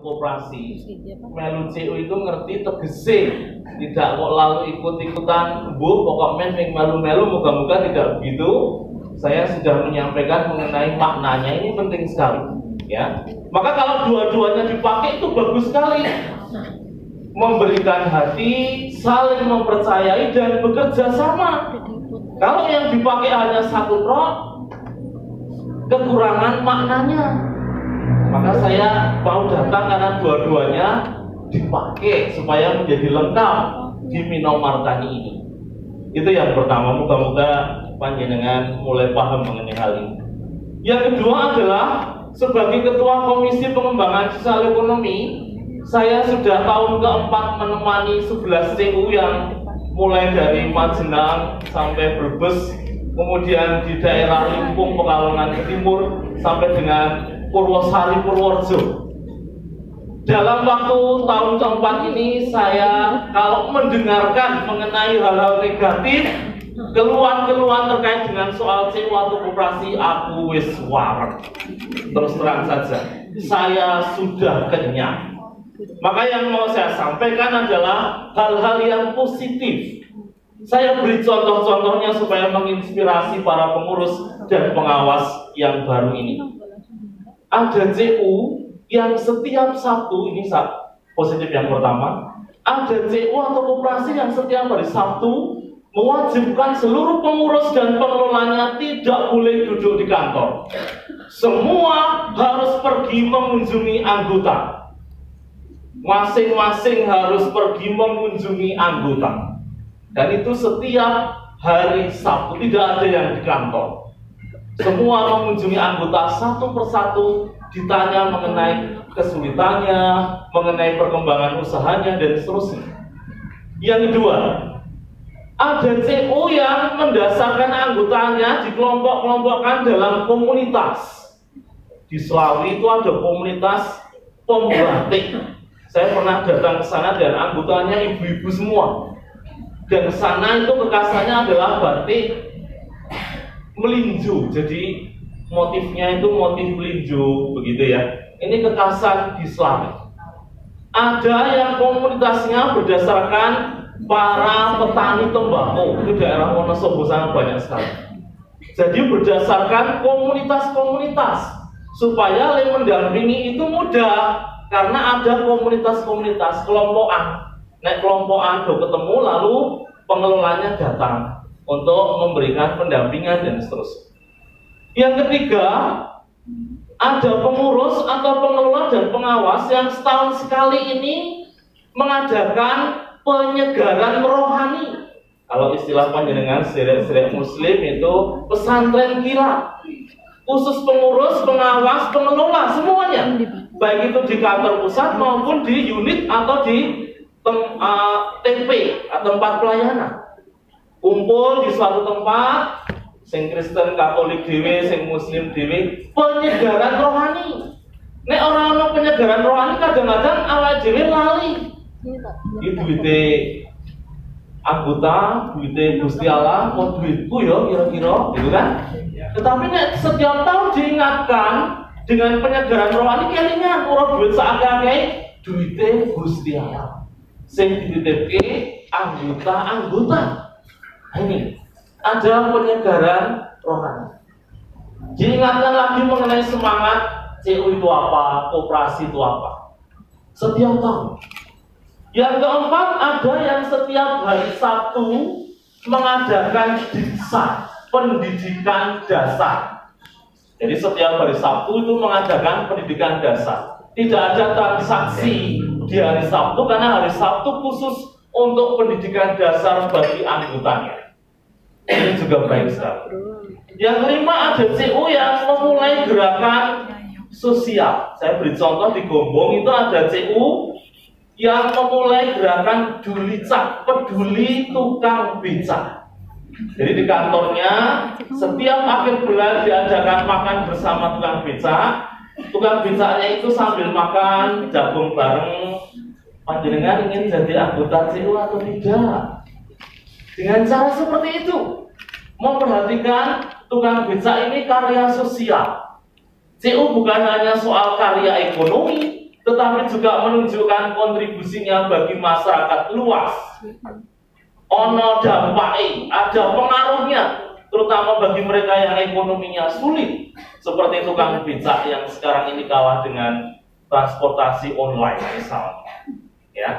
koperasi, melu CU itu ngerti tegese, tidak kok lalu ikut-ikutan, bu pokoknya yang melu-melu, moga-moga tidak begitu. Saya sudah menyampaikan mengenai maknanya, ini penting sekali, ya. Maka kalau dua-duanya dipakai itu bagus sekali, memberikan hati, saling mempercayai dan bekerja sama. Kalau yang dipakai hanya satu roh, kekurangan maknanya. Maka saya mau datang karena dua-duanya dipakai supaya menjadi lengkap di Minomartani ini. Itu yang pertama, moga-moga panjenengan mulai paham mengenai hal ini. Yang kedua adalah sebagai Ketua Komisi Pengembangan Sosial Ekonomi, saya sudah tahun keempat menemani 11 CU yang mulai dari Majenang sampai Brebes, kemudian di daerah Limpung, Pekalongan ke timur, sampai dengan Purwosari, Purworejo. Dalam waktu tahun keempat ini, saya kalau mendengarkan mengenai hal-hal negatif, keluhan-keluhan terkait dengan soal CU atau koperasi, aku wis wareg. Terus terang saja, saya sudah kenyang. Maka yang mau saya sampaikan adalah hal-hal yang positif. Saya beri contoh-contohnya supaya menginspirasi para pengurus dan pengawas yang baru ini. Ada CU yang setiap Sabtu, ini positif yang pertama. Ada CU atau koperasi yang setiap hari Sabtu mewajibkan seluruh pengurus dan pengelolanya tidak boleh duduk di kantor. Semua harus pergi mengunjungi anggota. Masing-masing harus pergi mengunjungi anggota. Dan itu setiap hari Sabtu, tidak ada yang di kantor. Semua mengunjungi anggota satu persatu, ditanya mengenai kesulitannya, mengenai perkembangan usahanya, dan seterusnya. Yang kedua, ada CU yang mendasarkan anggotanya dikelompok-kelompokkan dalam komunitas. Di Selawi itu ada komunitas pembatik. Saya pernah datang ke sana dan anggotanya ibu-ibu semua. Dan ke sana itu kekasannya adalah batik melinjo. Jadi motifnya itu motif melinjo, begitu ya. Ini kekasan di Selawi. Ada yang komunitasnya berdasarkan para petani tembakau. Di daerah Wonosobo sana banyak sekali. Jadi berdasarkan komunitas-komunitas supaya mendampingi itu mudah. Karena ada komunitas-komunitas, kelompokan. Nek kelompokan do ketemu, lalu pengelolanya datang untuk memberikan pendampingan dan seterusnya. Yang ketiga, ada pengurus atau pengelola dan pengawas yang setahun sekali ini mengadakan penyegaran rohani. Kalau istilah panjenengan sederek Muslim itu pesantren kilat. Khusus pengurus, pengawas, pengelola semuanya. Baik itu di kantor pusat maupun di unit atau di TP atau tempat pelayanan. Kumpul di suatu tempat, sing Kristen, Katolik dewe, sing Muslim dewe, penyegaran rohani. Nek orang penyegaran rohani kadang-kadang awake dhewe lali. Iki duwite anggota, duwite Gusti Allah, kok duitku ya kira-kira, gitu kan? Tetapi nek setiap tahun diingatkan dengan penyegaran rohani, kelingan ora duit sakake, duite Gusti Allah. Sing dititipke anggota-anggota. Ini ada penyegaran rohani. Diingatkan lagi mengenai semangat CU itu apa, koperasi itu apa. Setiap tahun. Yang keempat, ada yang setiap hari Sabtu mengadakan diksa, pendidikan dasar. Jadi setiap hari Sabtu itu mengadakan pendidikan dasar. Tidak ada transaksi di hari Sabtu karena hari Sabtu khusus untuk pendidikan dasar bagi anggotanya. Ini juga baik sekali. Yang kelima, ada CU yang memulai gerakan sosial. Saya beri contoh di Gombong itu ada CU yang memulai gerakan Dulicak, peduli tukang becak. Jadi di kantornya setiap akhir bulan diadakan makan bersama tukang becak. Tukang becaknya itu sambil makan jagung bareng. Panjenengan ingin jadi anggota CU atau tidak? Dengan cara seperti itu, memperhatikan tukang becak ini karya sosial. CU bukan hanya soal karya ekonomi, tetapi juga menunjukkan kontribusinya bagi masyarakat luas. Ono dampake, ada pengaruhnya, terutama bagi mereka yang ekonominya sulit, seperti tukang becak yang sekarang ini kalah dengan transportasi online misalnya. Ya.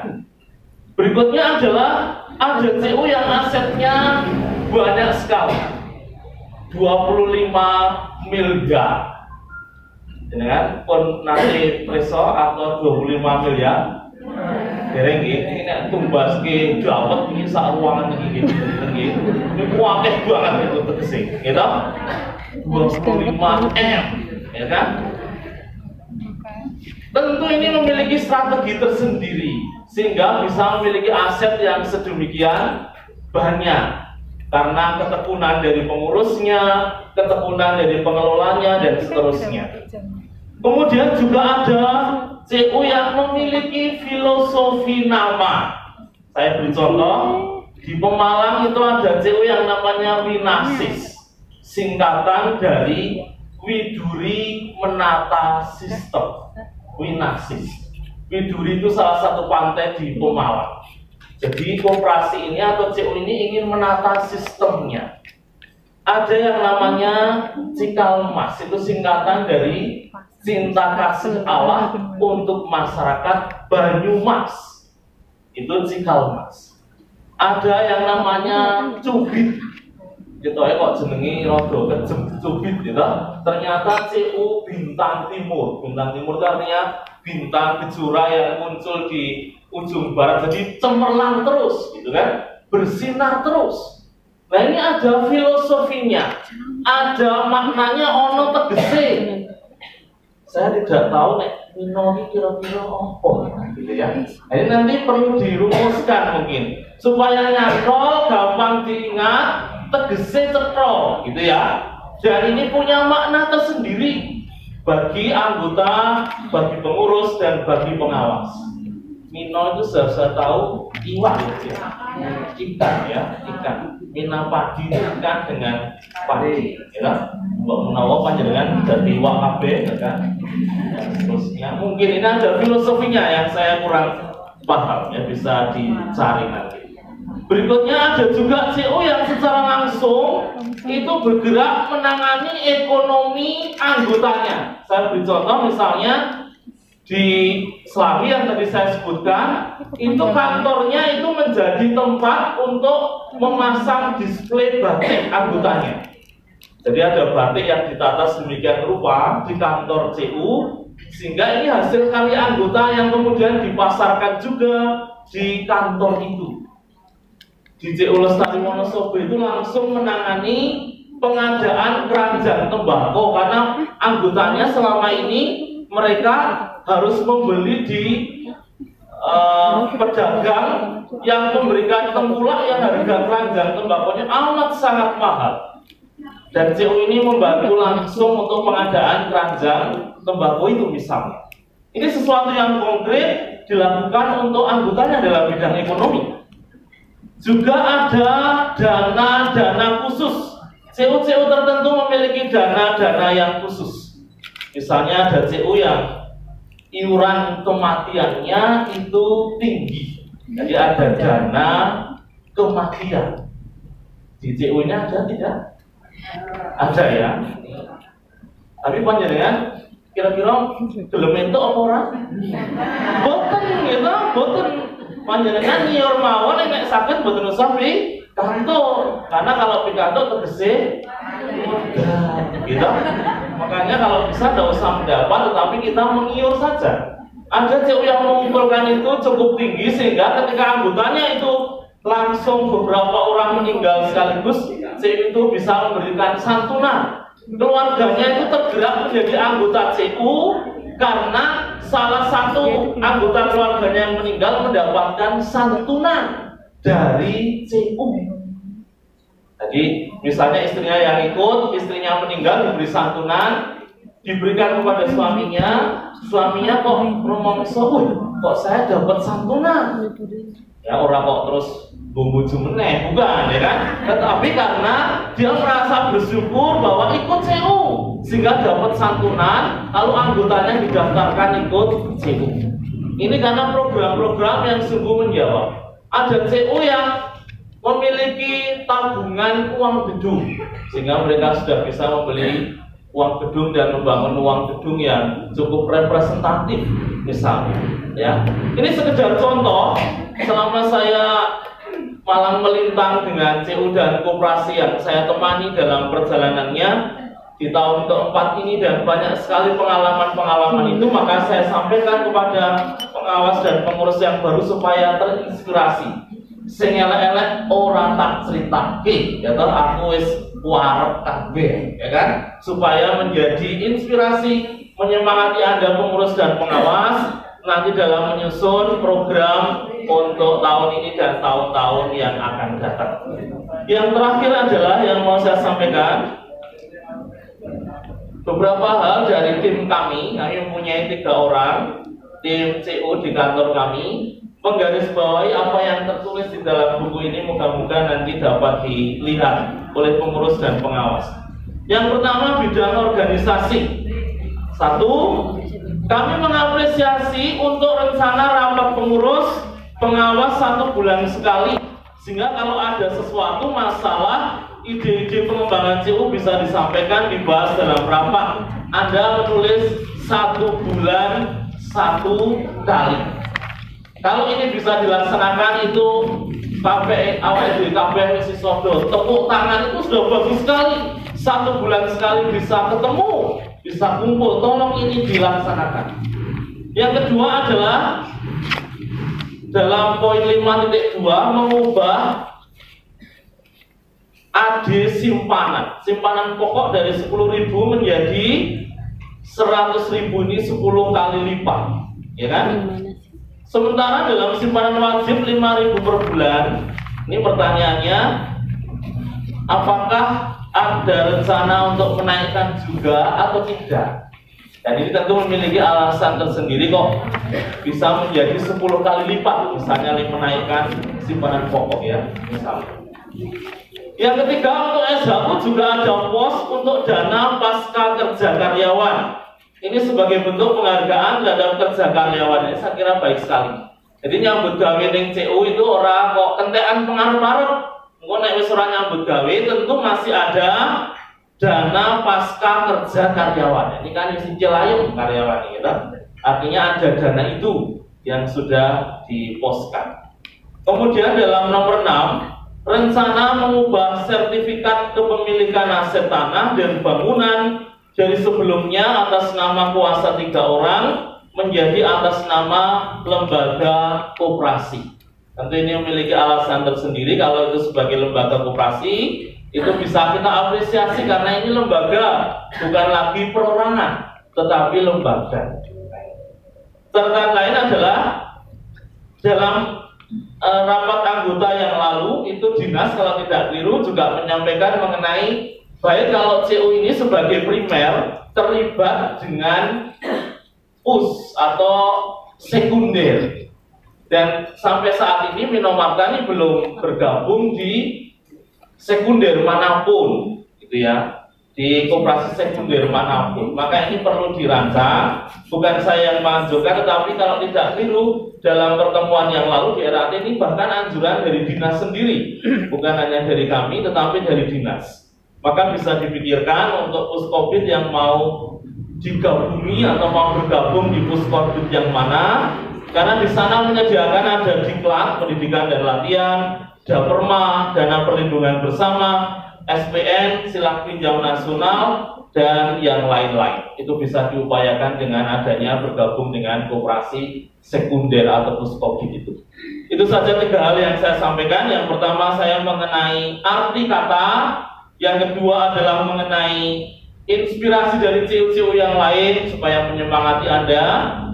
Berikutnya adalah ada CU yang asetnya banyak sekali, 25 miliar. Dengan pun nanti preso atau 25 miliar. Dereng ini tumbas ke dapat ini sak ruangan ini gitu. Ini kuatnya banget itu tegese, gitu. 25 M, ya kan? Tentu ini memiliki strategi tersendiri sehingga bisa memiliki aset yang sedemikian banyak karena ketekunan dari pengurusnya, ketekunan dari pengelolanya dan seterusnya. Kemudian juga ada CU yang memiliki filosofi nama. Saya beri contoh, di Pemalang itu ada CU yang namanya Winasis, singkatan dari Widuri Menata Sistem. Winasis. Widuri itu salah satu pantai di Pemalang. Jadi koperasi ini atau CU ini ingin menata sistemnya. Ada yang namanya Cikalmas, itu singkatan dari Cinta Kasih Allah untuk Masyarakat Banyumas. Itu Cikalmas. Ada yang namanya Cubit. Gitu ya kok jenengi rodo kejem Cubit gitu. Ternyata CU Bintang Timur. Bintang Timur itu artinya bintang kejora yang muncul di ujung barat. Jadi cemerlang terus gitu kan. Bersinar terus. Nah ini ada filosofinya. Ada maknanya ono tegese. Saya tidak tahu nek Mino ini kira-kira apa gitu ya. Ini nanti perlu dirumuskan mungkin supaya nyantol, gampang diingat, tegese cetro gitu ya. Dan ini punya makna tersendiri bagi anggota, bagi pengurus dan bagi pengawas. Mino itu saya tahu iwak ya. Ikan ya, ikan. Mina padi ikan dengan padi ya. Mbak menawa panjenengan dari iwak kabeh ya kan. Terusnya mungkin ini ada filosofinya yang saya kurang paham ya, bisa dicari nanti. Berikutnya ada juga CU yang secara langsung itu bergerak menangani ekonomi anggotanya. Saya beri contoh misalnya di Slawi yang tadi saya sebutkan, itu kantornya itu menjadi tempat untuk memasang display batik anggotanya. Jadi ada batik yang ditata sedemikian rupa di kantor CU, sehingga ini hasil karya anggota yang kemudian dipasarkan juga di kantor itu. Di CU Lestari Wonosobo itu langsung menangani pengadaan keranjang tembakau karena anggotanya selama ini mereka harus membeli di pedagang yang memberikan tengkulak yang harga keranjang tembakonya amat sangat mahal. Dan CU ini membantu langsung untuk pengadaan keranjang tembakau itu misalnya. Ini sesuatu yang konkret dilakukan untuk anggotanya dalam bidang ekonomi. Juga ada dana-dana khusus. CU-CU tertentu memiliki dana-dana yang khusus. Misalnya ada CU yang iuran kematiannya itu tinggi. Jadi ada dana kematian. Di CU-nya ada tidak? Ada ya. Tapi panjenengan kira-kira gelem entuk apa ora? Boten gitu, boten. Panjenengan nyiur mawon nek saged boten usah pikantuk. Karena kalau pikantuk tegese gitu. Makanya kalau bisa tidak usah mendapat, tetapi kita mengiur saja. Ada CU yang mengumpulkan itu cukup tinggi sehingga ketika anggotanya itu langsung beberapa orang meninggal sekaligus, CU itu bisa memberikan santunan. Keluarganya itu tergerak menjadi anggota CU karena salah satu anggota keluarganya yang meninggal mendapatkan santunan dari CU. Jadi misalnya istrinya yang ikut, istrinya meninggal diberi santunan, diberikan kepada suaminya, suaminya kok rumongso, kok saya dapat santunan? Ya orang kok terus bumbuju meneh, bukan ya kan? Tetapi karena dia merasa bersyukur bahwa ikut CU, sehingga dapat santunan, lalu anggotanya didaftarkan ikut CU. Ini karena program-program yang sungguh menjawab. Ada CU yang memiliki tabungan uang gedung, sehingga mereka sudah bisa membeli uang gedung dan membangun uang gedung yang cukup representatif, misalnya. Ya, ini sekedar contoh. Selama saya malang melintang dengan CU dan koperasi yang saya temani dalam perjalanannya di tahun keempat ini, dan banyak sekali pengalaman-pengalaman itu, maka saya sampaikan kepada pengawas dan pengurus yang baru supaya terinspirasi. Sing elek-elek ora tak critake, ya toh, aku wis warep kabeh, ya kan? Supaya menjadi inspirasi, menyemangati Anda pengurus dan pengawas nanti dalam menyusun program untuk tahun ini dan tahun-tahun yang akan datang. Yang terakhir adalah yang mau saya sampaikan, beberapa hal dari tim kami mempunyai 3 orang tim CU di kantor kami, menggarisbawahi apa yang tertulis di dalam buku ini. Moga-moga nanti dapat dilihat oleh pengurus dan pengawas. Yang pertama, bidang organisasi. 1, kami mengapresiasi untuk rencana rapat pengurus pengawas 1 bulan sekali, sehingga kalau ada sesuatu masalah, ide-ide pengembangan CU bisa disampaikan, dibahas dalam rapat. Anda menulis 1 bulan 1 kali. Kalau ini bisa dilaksanakan, itu KPI awal dari KPI Sisodo, tepuk tangan itu sudah bagus sekali. 1 bulan sekali bisa ketemu, bisa kumpul. Tolong ini dilaksanakan. Yang kedua adalah dalam poin 5.2 mengubah AD simpanan pokok dari 10.000 menjadi 100.000, ini 10 kali lipat, ya kan? Sementara dalam simpanan wajib 5.000 per bulan, ini pertanyaannya, apakah ada rencana untuk menaikkan juga atau tidak? Dan ini tentu memiliki alasan tersendiri kok bisa menjadi 10 kali lipat, misalnya menaikkan simpanan pokok, ya, misalnya. Yang ketiga, untuk SHU juga ada pos untuk dana pasca kerja karyawan. Ini sebagai bentuk penghargaan terhadap kerja karyawan. Ini saya kira baik sekali. Jadi nyambut gawe ning CU itu orang kok kentekan pengarep-arep. Engko nek wis ora nyambut gawe, tentu masih ada dana pasca kerja karyawan. Ini kan isi cilayung karyawan gitu. Artinya ada dana itu yang sudah diposkan. Kemudian dalam nomor 6, rencana mengubah sertifikat kepemilikan aset tanah dan bangunan dari sebelumnya atas nama kuasa 3 orang menjadi atas nama lembaga koperasi. Tentu ini memiliki alasan tersendiri. Kalau itu sebagai lembaga koperasi, itu bisa kita apresiasi karena ini lembaga, bukan lagi perorangan, tetapi lembaga. Catatan lain adalah dalam rapat anggota yang lalu, itu dinas kalau tidak keliru juga menyampaikan mengenai baik kalau CU ini sebagai primer terlibat dengan PUS atau sekunder, dan sampai saat ini Minomarta ini belum bergabung di sekunder manapun, gitu ya, di koperasi sekunder manapun. Maka ini perlu dirancang. Bukan saya yang menganjurkan, tetapi kalau tidak keliru dalam pertemuan yang lalu di RAT ini bahkan anjuran dari dinas sendiri, bukan hanya dari kami tetapi dari dinas. Maka bisa dipikirkan untuk Puskobid yang mau digabungi atau mau bergabung di Puskobid yang mana, karena di sana menyediakan ada diklat pendidikan dan latihan, Daperma, dana perlindungan bersama, SPN, silang pinjam nasional, dan yang lain-lain. Itu bisa diupayakan dengan adanya bergabung dengan koperasi sekunder atau Puskobid itu. Itu saja 3 hal yang saya sampaikan. Yang pertama saya mengenai arti kata, yang kedua adalah mengenai inspirasi dari CU-CU yang lain supaya menyemangati Anda,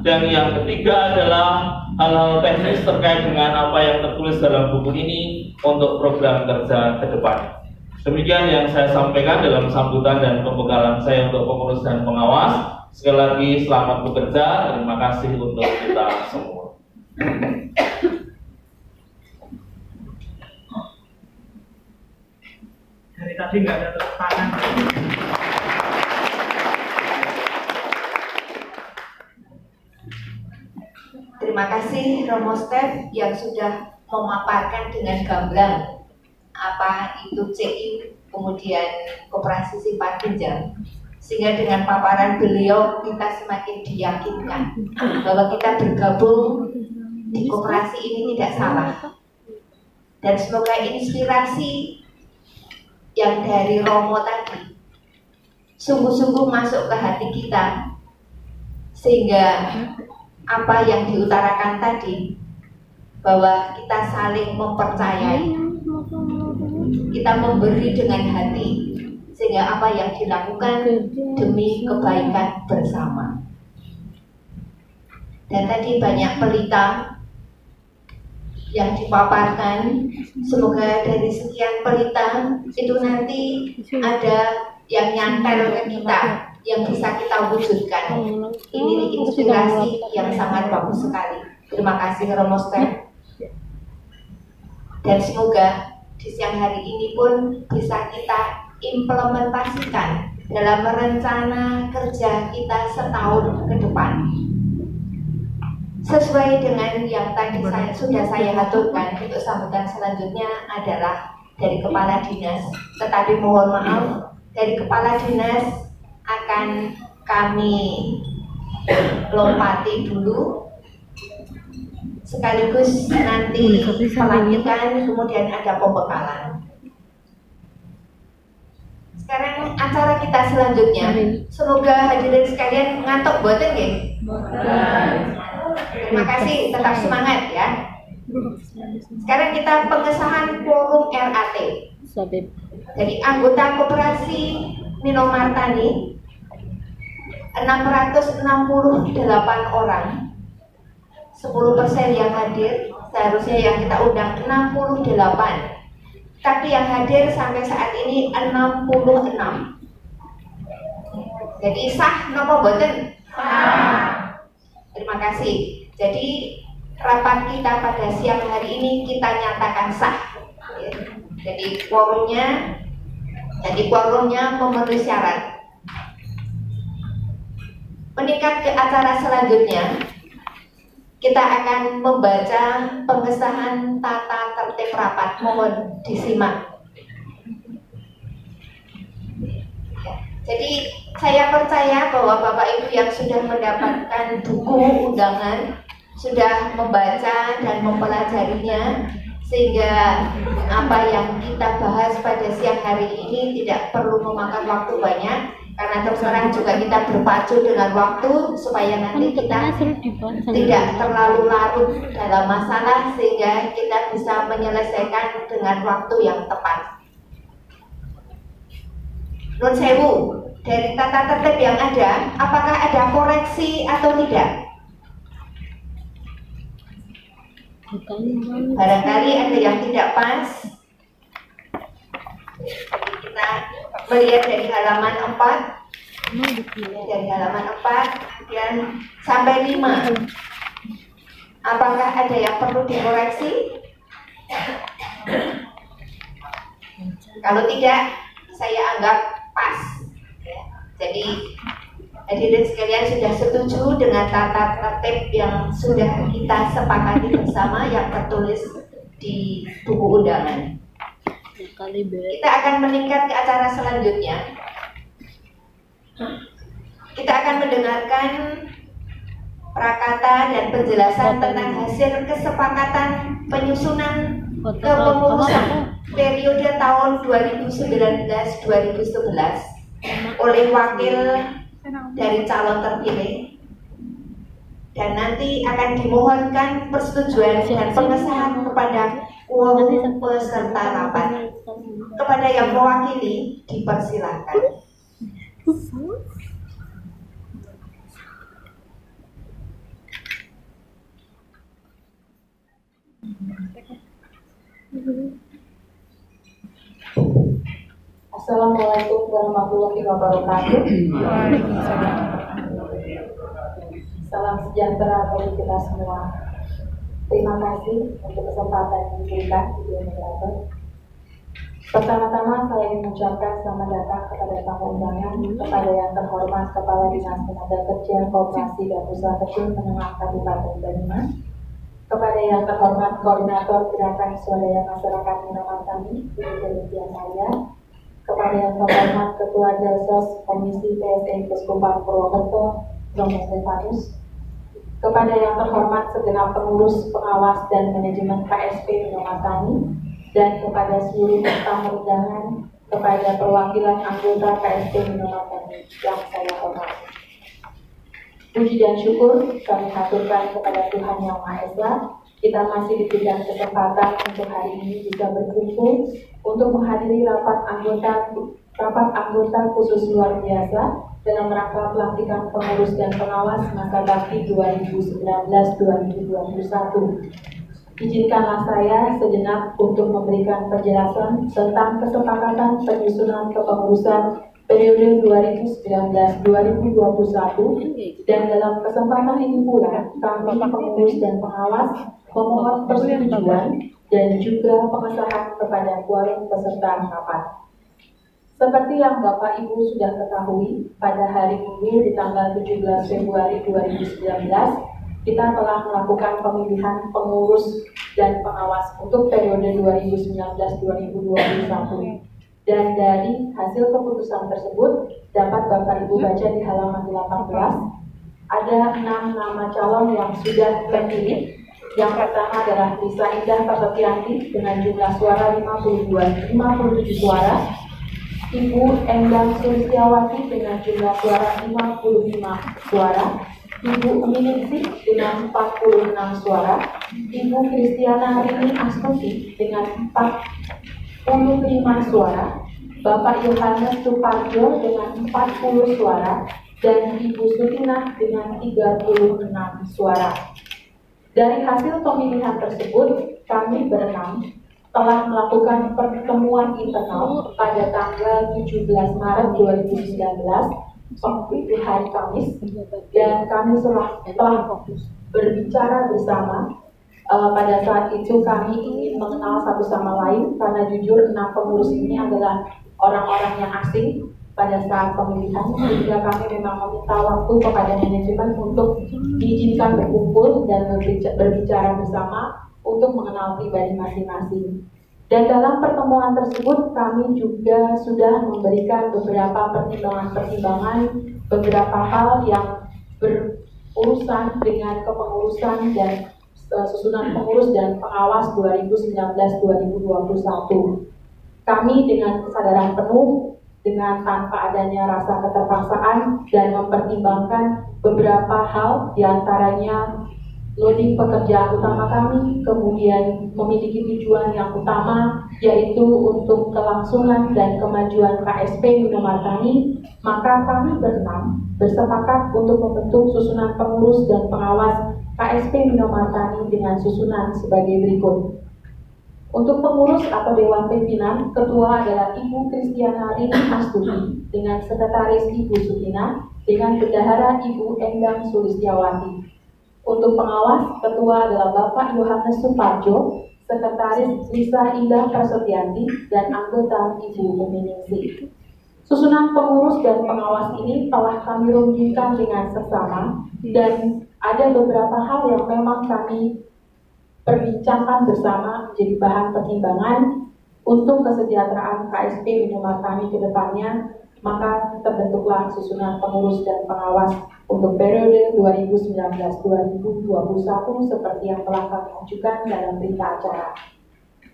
dan yang ketiga adalah hal-hal teknis terkait dengan apa yang tertulis dalam buku ini untuk program kerja ke depan. Demikian yang saya sampaikan dalam sambutan dan pembekalan saya untuk pengurus dan pengawas. Sekali lagi selamat bekerja, terima kasih untuk kita semua. Dari tadi nggak ada tepuk tangan. Terima kasih Romo Stef yang sudah memaparkan dengan gamblang apa itu CI, kemudian Koperasi Simpan Pinjam, sehingga dengan paparan beliau kita semakin diyakinkan bahwa kita bergabung di koperasi ini tidak salah. Dan semoga inspirasi yang dari Romo tadi sungguh-sungguh masuk ke hati kita, sehingga apa yang diutarakan tadi bahwa kita saling mempercayai, kita memberi dengan hati, sehingga apa yang dilakukan demi kebaikan bersama. Dan tadi banyak pelita yang dipaparkan, semoga dari sekian pelita itu nanti ada yang nyantel ke kita, yang bisa kita wujudkan. Ini inspirasi yang sangat bagus sekali. Terima kasih Romo Stef. Dan semoga di siang hari ini pun bisa kita implementasikan dalam rencana kerja kita setahun ke depan. Sesuai dengan yang tadi sudah saya aturkan, untuk sambutan selanjutnya adalah dari Kepala Dinas. Tetapi mohon maaf, dari Kepala Dinas akan kami lompati dulu, sekaligus nanti pelantikan, kemudian ada pembekalan. Sekarang acara kita selanjutnya, semoga hadirin sekalian ngantuk boten nggih? Terima kasih, tetap semangat ya. Sekarang kita pengesahan quorum RAT. Jadi anggota koperasi Nino Martani 668 orang, 10% yang hadir. Seharusnya yang kita undang 68, tapi yang hadir sampai saat ini 66. Jadi sah nopo boten? Terima kasih. Jadi rapat kita pada siang hari ini kita nyatakan sah. Jadi quorumnya memenuhi syarat. Meningkat ke acara selanjutnya, kita akan membaca pengesahan tata tertib rapat. Mohon disimak. Jadi saya percaya bahwa Bapak Ibu yang sudah mendapatkan buku undangan sudah membaca dan mempelajarinya, sehingga apa yang kita bahas pada siang hari ini tidak perlu memakan waktu banyak, karena terus terang juga kita berpacu dengan waktu supaya nanti kita tidak terlalu larut dalam masalah, sehingga kita bisa menyelesaikan dengan waktu yang tepat. Nun sewu, dari tata tertib yang ada, apakah ada koreksi atau tidak? Barangkali ada yang tidak pas. Jadi kita melihat dari halaman 4, dari halaman 4 kemudian sampai 5. Apakah ada yang perlu dikoreksi? Kalau tidak, saya anggap pas. Jadi hadirin sekalian sudah setuju dengan tata tertib yang sudah kita sepakati bersama yang tertulis di buku undangan. Kita akan meningkat ke acara selanjutnya. Kita akan mendengarkan prakata dan penjelasan tentang hasil kesepakatan penyusunan kepengurusan periode tahun 2019-2011 oleh wakil dari calon terpilih, dan nanti akan dimohonkan persetujuan dan pengesahan kepada quorum peserta rapat. Kepada yang mewakili dipersilahkan. Assalamualaikum warahmatullahi wabarakatuh. Salam sejahtera bagi kita semua. Terima kasih untuk kesempatan yang diberikan di moderator. Pertama-tama saya ingin mengucapkan selamat datang kepada tamu undangan, kepada yang terhormat Kepala Dinas Tenaga Kerja, Koperasi dan Usaha Kecil Menengah Kabupaten Banyumas, kepada yang terhormat Koordinator Gerakan Swadaya Masyarakat Minamar kami, Ibu saya, kepada yang terhormat Ketua Jalsos Komisi PSN Keskupan Purwokerto, Romo Stefanus, kepada yang terhormat segenap pengurus, pengawas dan manajemen KSP Minamar Tani, dan kepada seluruh tamu undangan, kepada perwakilan anggota KSP Minamar Tani yang saya hormati. Puji dan syukur kami haturkan kepada Tuhan Yang Maha Esa. Kita masih diberikan kesempatan untuk hari ini bisa berkumpul untuk menghadiri rapat anggota khusus luar biasa dalam rangka pelantikan pengurus dan pengawas masa bakti 2019-2021. Izinkanlah saya sejenak untuk memberikan penjelasan tentang kesepakatan penyusunan kepengurusan periode 2019-2021, dan dalam kesempatan ini pula kami pengurus dan pengawas memohon persetujuan dan juga pengesahan kepada quorum peserta rapat. Seperti yang Bapak Ibu sudah ketahui, pada hari Minggu di tanggal 17 Februari 2019 kita telah melakukan pemilihan pengurus dan pengawas untuk periode 2019-2021. Dan dari hasil keputusan tersebut dapat Bapak Ibu baca di halaman 18, ada 6 nama calon yang sudah terpilih. Yang pertama adalah Lisa Indah Pasopyanti dengan jumlah suara 57 suara, Ibu Endang Sulistiawati dengan jumlah suara 55 suara, Ibu Miningsih dengan 46 suara, Ibu Kristiana Rini Astuti dengan 45 suara, Bapak Yohanes Suparjo dengan 40 suara, dan Ibu Sutina dengan 36 suara. Dari hasil pemilihan tersebut, kami berenam telah melakukan pertemuan internal pada tanggal 17 Maret 2019, waktu itu hari Kamis, dan kami telah berbicara bersama. Pada saat itu kami ingin mengenal satu sama lain, karena jujur 6 pengurus ini adalah orang-orang yang asing pada saat pemilihan, sehingga kami memang meminta waktu kepada manajemen untuk diizinkan berkumpul dan berbicara bersama untuk mengenal pribadi masing-masing. Dan dalam pertemuan tersebut kami juga sudah memberikan beberapa pertimbangan-pertimbangan, beberapa hal yang berurusan dengan kepengurusan dan susunan pengurus dan pengawas 2019-2021. Kami dengan kesadaran penuh, dengan tanpa adanya rasa keterpaksaan, dan mempertimbangkan beberapa hal, diantaranya loading pekerjaan utama kami, kemudian memiliki tujuan yang utama, yaitu untuk kelangsungan dan kemajuan KSP Minamar Tani, maka kami berenam bersepakat untuk membentuk susunan pengurus dan pengawas KSP Minamar Tani dengan susunan sebagai berikut. Untuk pengurus atau Dewan Pimpinan, Ketua adalah Ibu Kristiana Rini Astuti dengan Sekretaris Ibu Sutina dengan Bendahara Ibu Endang Sulistiawati. Untuk pengawas, Ketua adalah Bapak Yohanes Suparjo, Sekretaris Lisa Indah Pasopyanti, dan anggota Ibu Miningsih. Susunan pengurus dan pengawas ini telah kami rumuskan dengan seksama, dan ada beberapa hal yang memang kami perbincangkan bersama menjadi bahan pertimbangan untuk kesejahteraan KSP Minamar Tani ke depannya, maka terbentuklah susunan pengurus dan pengawas untuk periode 2019-2021 seperti yang telah kami ajukan dalam berita acara.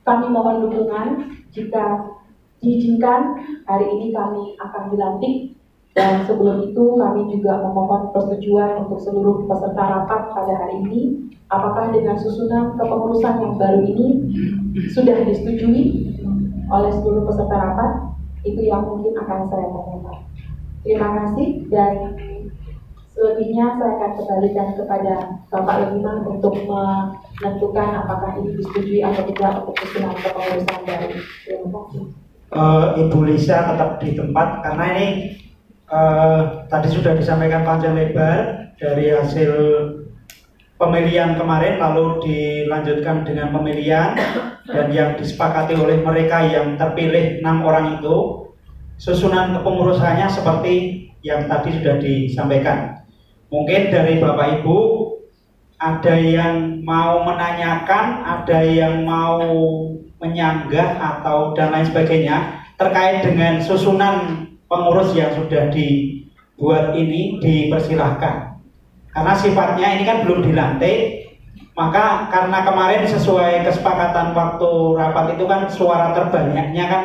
Kami mohon dukungan jika diizinkan hari ini kami akan dilantik, dan sebelum itu kami juga memohon persetujuan untuk seluruh peserta rapat pada hari ini. Apakah dengan susunan kepengurusan yang baru ini sudah disetujui oleh seluruh peserta rapat? Itu yang mungkin akan saya tanyakan. Terima kasih, dan selebihnya saya akan kembalikan kepada Bapak Legiman untuk menentukan apakah ini disetujui atau tidak untuk susunan kepengurusan baru. Terima kasih. Ibu Lisa tetap di tempat karena ini tadi sudah disampaikan panjang lebar dari hasil pemilihan kemarin lalu dilanjutkan dengan pemilihan, dan yang disepakati oleh mereka yang terpilih 6 orang itu, susunan kepengurusannya seperti yang tadi sudah disampaikan. Mungkin dari Bapak Ibu ada yang mau menanyakan, ada yang mau menyanggah atau dan lain sebagainya terkait dengan susunan pengurus yang sudah dibuat ini, dipersilahkan. Karena sifatnya ini kan belum dilantik, maka karena kemarin sesuai kesepakatan waktu rapat itu kan suara terbanyaknya kan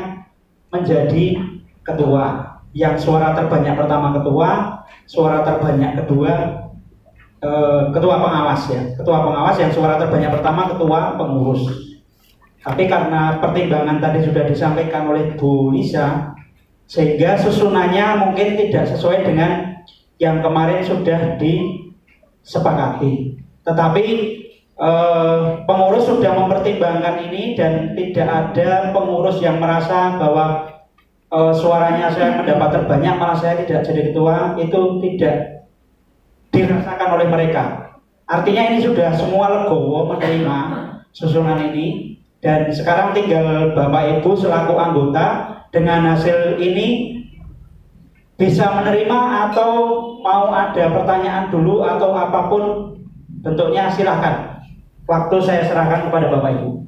menjadi ketua. Yang suara terbanyak pertama ketua, suara terbanyak kedua ketua pengawas ya. Ketua pengawas yang suara terbanyak pertama ketua pengurus. Tapi karena pertimbangan tadi sudah disampaikan oleh Bu Lisa, sehingga susunannya mungkin tidak sesuai dengan yang kemarin sudah disepakati. Tetapi pengurus sudah mempertimbangkan ini dan tidak ada pengurus yang merasa bahwa suaranya saya mendapat terbanyak malah saya tidak jadi ketua. Itu tidak dirasakan oleh mereka. Artinya ini sudah semua legowo menerima susunan ini, dan sekarang tinggal Bapak Ibu selaku anggota dengan hasil ini bisa menerima atau mau ada pertanyaan dulu atau apapun bentuknya, silahkan. Waktu saya serahkan kepada Bapak Ibu.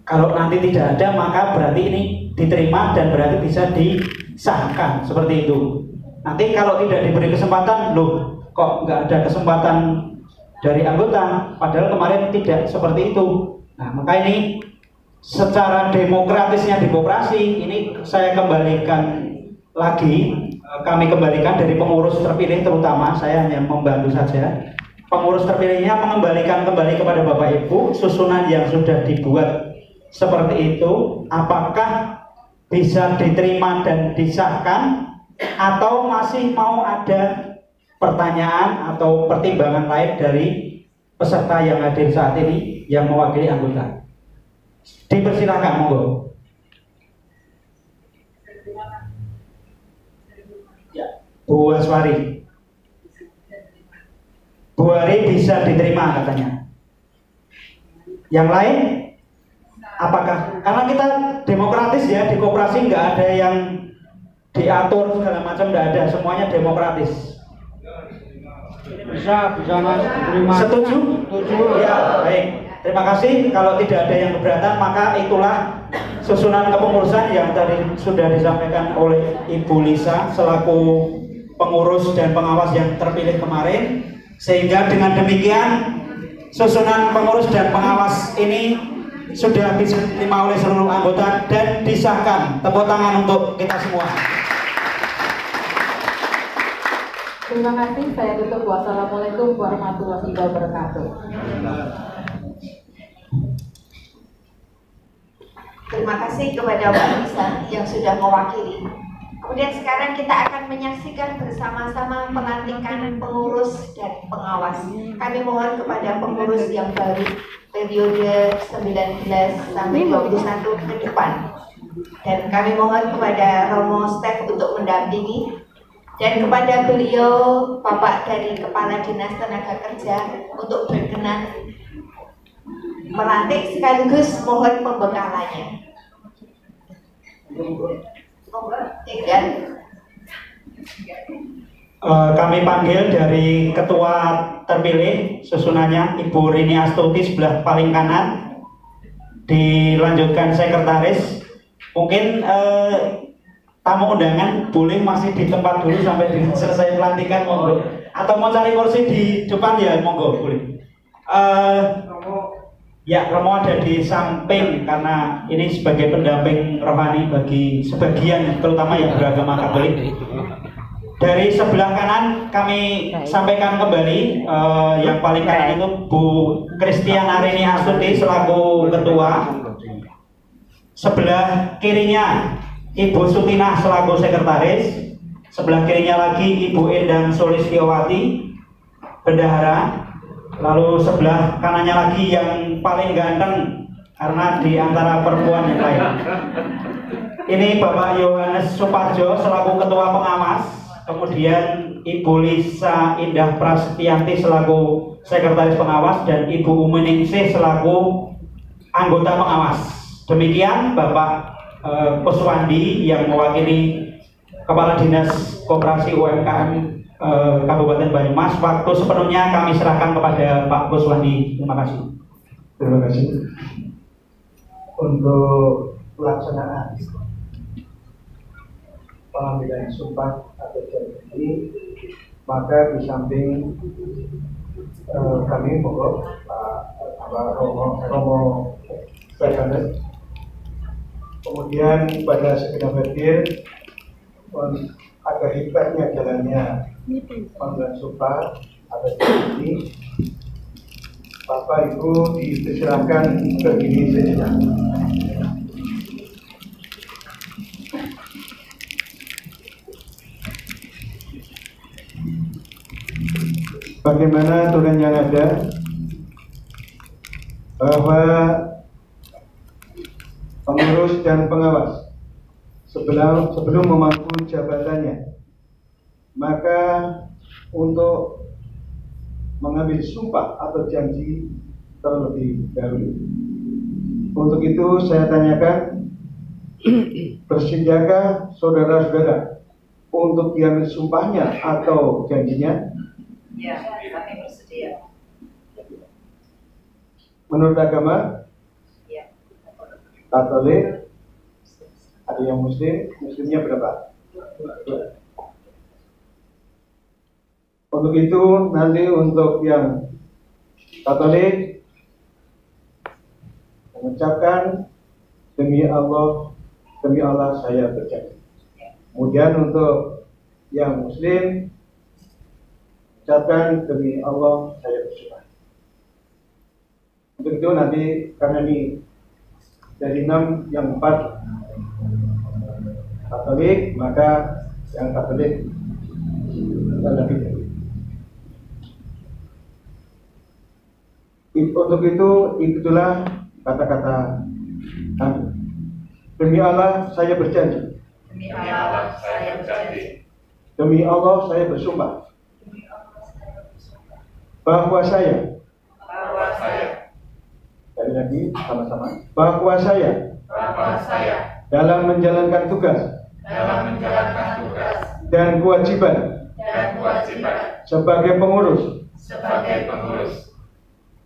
Kalau nanti tidak ada maka berarti ini diterima dan berarti bisa disahkan seperti itu. Nanti kalau tidak diberi kesempatan, loh kok nggak ada kesempatan dari anggota, padahal kemarin tidak seperti itu. Nah, maka ini secara demokratisnya demokrasi ini saya kembalikan lagi, kami kembalikan dari pengurus terpilih, terutama saya hanya membantu saja. Pengurus terpilihnya mengembalikan kembali kepada Bapak Ibu susunan yang sudah dibuat seperti itu, apakah bisa diterima dan disahkan atau masih mau ada pertanyaan atau pertimbangan lain dari peserta yang hadir saat ini yang mewakili anggota. Dipersilakan, monggo. Ya, Bu Aswari. Bu Ari bisa diterima katanya. Yang lain? Apakah? Karena kita demokratis ya, di koperasi nggak ada yang diatur segala macam, nggak ada, semuanya demokratis. Bisa mas terima. Setuju? Setuju. Ya, baik. Terima kasih. Kalau tidak ada yang keberatan, maka itulah susunan kepengurusan yang tadi sudah disampaikan oleh Ibu Lisa selaku pengurus dan pengawas yang terpilih kemarin. Sehingga dengan demikian susunan pengurus dan pengawas ini sudah bisa diterima oleh seluruh anggota dan disahkan. Tepuk tangan untuk kita semua. Terima kasih, saya tutup. Wassalamualaikum warahmatullahi wabarakatuh. Terima kasih kepada Mbak Lisa yang sudah mewakili. Kemudian sekarang kita akan menyaksikan bersama-sama pelantikan pengurus dan pengawas. Kami mohon kepada pengurus yang baru periode 19 sampai 21 ke depan. Dan kami mohon kepada Romo Stef untuk mendampingi, dan kepada beliau Bapak dari Kepala Dinas Tenaga Kerja untuk berkenan melantik sekaligus mohon pembekalannya. Kami panggil dari ketua terpilih susunannya Ibu Rini Astuti sebelah paling kanan, dilanjutkan sekretaris. Mungkin tamu undangan boleh masih di tempat dulu sampai selesai pelantikan, monggo. Atau mau cari kursi di depan ya monggo, boleh. Ya, Romo ada di samping karena ini sebagai pendamping rohani bagi sebagian terutama yang beragama Katolik. Dari sebelah kanan kami sampaikan kembali yang paling kanan itu Bu Kristiana Rini Astuti selaku ketua. Sebelah kirinya Ibu Sutinah selaku sekretaris. Sebelah kirinya lagi Ibu Endang Sulistiowati bendahara. Lalu sebelah kanannya lagi yang paling ganteng karena di antara perempuan yang lain. Ini Bapak Yohanes Suparjo selaku ketua pengawas. Kemudian Ibu Lisa Indah Prasetyanti selaku Sekretaris Pengawas dan Ibu Umeningsih selaku anggota pengawas. Demikian Bapak Kuswandi yang mewakili Kepala Dinas Koperasi UMKM Kabupaten Banyumas. Waktu sepenuhnya kami serahkan kepada Pak Kuswandi. Terima kasih. Terima kasih. Untuk pelaksanaan pengambilan sumpah atau janji ini, maka di samping kami mohon Pak Romo Sekretaris, kemudian pada segenap hadir, agar hebatnya jalannya pengambilan sumpah atau janji, Bapak Ibu dipersilakan berdiri sejenak. Bagaimana aturan yang ada bahwa pengurus dan pengawas sebelum memangku jabatannya, maka untuk mengambil sumpah atau janji terlebih dahulu. Untuk itu saya tanyakan, bersediakah saudara-saudara untuk diambil sumpahnya atau janjinya? Ya, kami bersedia. Menurut agama? Ya. Katolik? Ada yang Muslim? Muslimnya berapa? Untuk itu nanti untuk yang Katolik mengucapkan demi Allah saya berjanji. Kemudian untuk yang Muslim ucapkan demi Allah saya bersumpah. Untuk itu nanti karena ini dari 6 yang 4 Katolik, maka yang Katolik lebih. Untuk itu itulah kata-kata kami. Demi Allah saya berjanji. Demi Allah saya berjanji. Demi Allah saya bersumpah. Bahwa saya sekali lagi sama-sama, bahwa saya dalam menjalankan tugas dan kewajiban sebagai pengurus,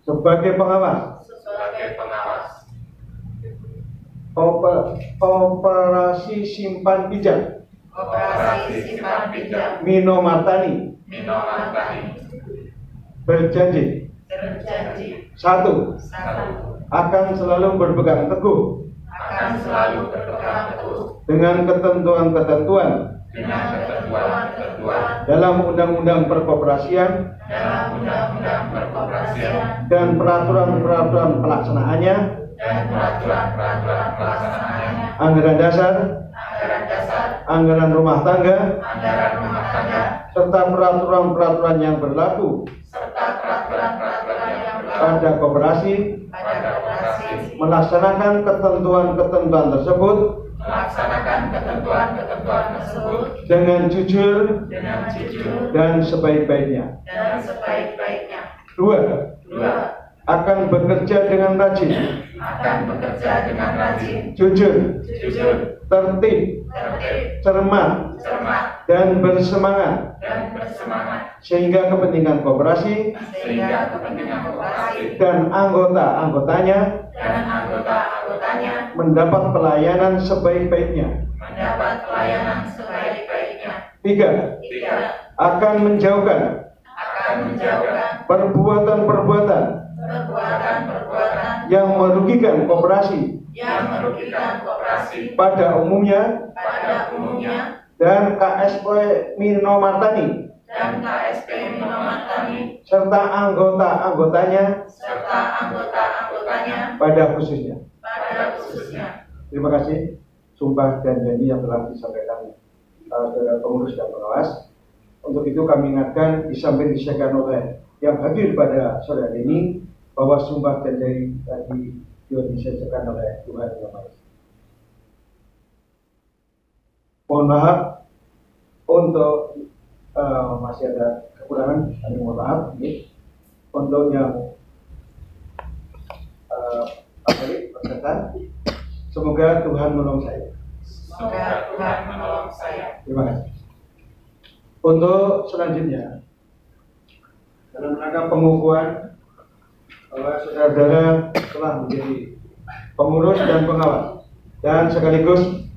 sebagai pengawas operasi simpan pinjam Mino Martani berjanji, satu, akan selalu berpegang teguh dengan ketentuan-ketentuan dalam undang-undang perkoperasian dan peraturan-peraturan pelaksanaannya, anggaran dasar, anggaran rumah tangga, serta peraturan-peraturan yang berlaku pada koperasi, melaksanakan ketentuan-ketentuan tersebut dengan jujur dan sebaik-baiknya. Dua, akan bekerja dengan rajin, jujur, tertib, cermat, dan bersemangat, sehingga kepentingan koperasi dan anggota-anggotanya mendapat pelayanan sebaik-baiknya. Tiga, akan menjauhkan perbuatan-perbuatan yang merugikan koperasi pada umumnya dan KSP Mino Martani serta anggota-anggotanya pada khususnya. Terima kasih sumpah dan janji yang telah disampaikan saudara pengurus dan pengawas. Untuk itu kami ingatkan, di samping disediakan oleh yang hadir pada sore hari ini, bahwa sumpah dan janji tadi juga disediakan oleh Tuhan Yang Maha Esa. Mohon maaf untuk masih ada kekurangan, kami mohon maaf. Untuk yang peserta, semoga Tuhan menolong saya. Semoga Tuhan menolong saya. Terima kasih. Untuk selanjutnya, dalam rangka pengukuhan bahwa saudara-saudara telah menjadi pengurus dan pengawas dan sekaligus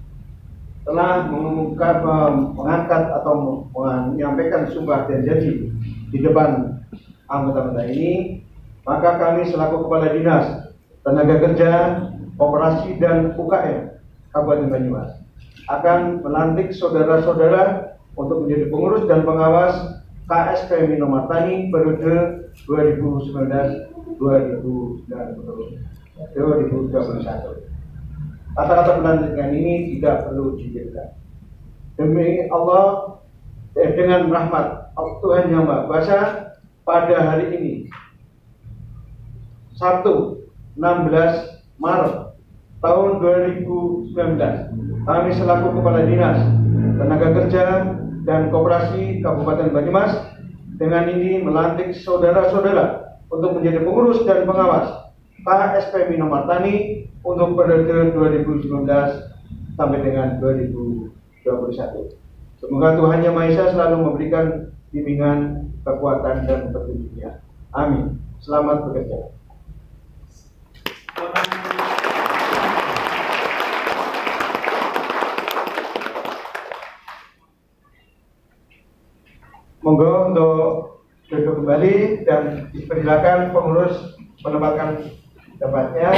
telah mengangkat atau menyampaikan sumpah dan janji di depan anggota-anggota ini, maka kami selaku Kepala Dinas Tenaga Kerja, Koperasi dan UKM Kabupaten Banyumas akan melantik saudara-saudara untuk menjadi pengurus dan pengawas KSP Minomartani periode 2019-2021. Kata-kata pelantikan ini tidak perlu dipikirkan. Demi Allah, dengan rahmat Tuhan Yang Maha Kuasa, pada hari ini Sabtu 16 Maret tahun 2019, kami selaku Kepala Dinas Tenaga Kerja dan Koperasi Kabupaten Banyumas dengan ini melantik saudara-saudara untuk menjadi pengurus dan pengawas KSP Minomartani untuk periode 2019 sampai dengan 2021. Semoga Tuhan Yang Maha Esa selalu memberikan bimbingan, kekuatan dan petunjuknya. Amin. Selamat bekerja. Monggo untuk duduk kembali dan dipersilakan pengurus menempatkan tempatnya.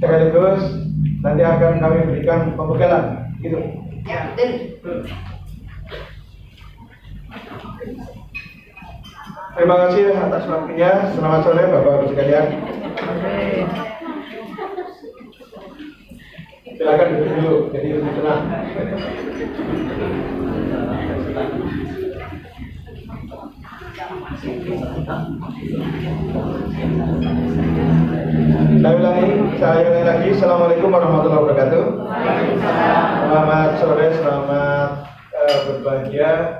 Sekaligus nanti akan kami berikan pembegalan. Gitu. Ya, betul. Terima kasih atas waktunya. Selamat sore Bapak-Ibu sekalian. Silakan duduk dulu, jadi lebih tenang. Saya ulangi lagi. Assalamualaikum warahmatullahi wabarakatuh. Selamat sore, selamat berbahagia,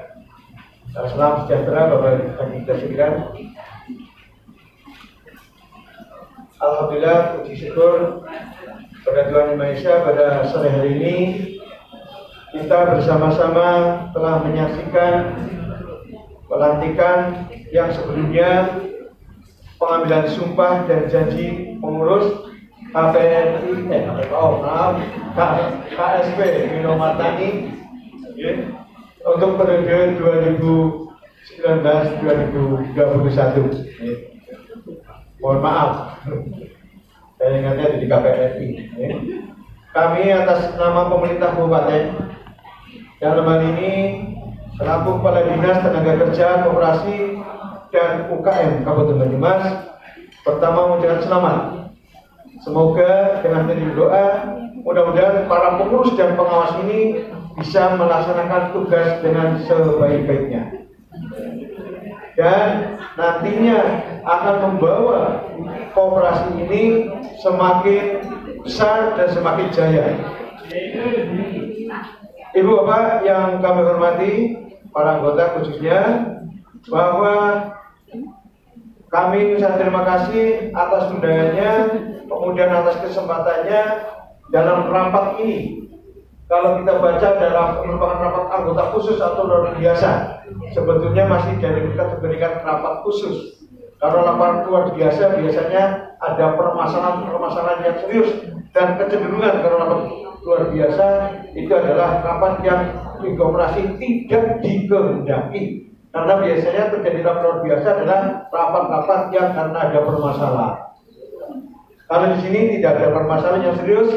salam sejahtera Bapak Ibu kita sekalian. Alhamdulillah, puji syukur pada Tuhan Yang Maha Esa, pada sore hari ini kita bersama-sama telah menyaksikan pelantikan yang sebelumnya pengambilan sumpah dan janji pengurus KSP Minomartani untuk periode 2019-2021. Mohon maaf, saya ingatnya di KPRI. Kami atas nama pemerintah kabupaten dalam hal ini selaku Kepala Dinas Tenaga Kerja, Koperasi dan UKM Kabupaten Banyumas, pertama mengucapkan selamat. Semoga dengan doa, mudah-mudahan para pengurus dan pengawas ini bisa melaksanakan tugas dengan sebaik-baiknya, dan nantinya akan membawa koperasi ini semakin besar dan semakin jaya. Ibu Bapak yang kami hormati, para anggota khususnya, bahwa kami ucapkan terima kasih atas undangannya, kemudian atas kesempatannya dalam rapat ini. Kalau kita baca dalam merupakan rapat anggota khusus atau luar biasa, sebetulnya masih diberikan rapat khusus. Kalau rapat luar biasa biasanya ada permasalahan yang serius, dan kecenderungan kalau rapat luar biasa itu adalah rapat yang dikomunikasi tidak dikehendaki. Karena biasanya terjadi rapat luar biasa adalah rapat-rapat yang karena ada permasalahan. Kalau di sini tidak ada permasalahan yang serius,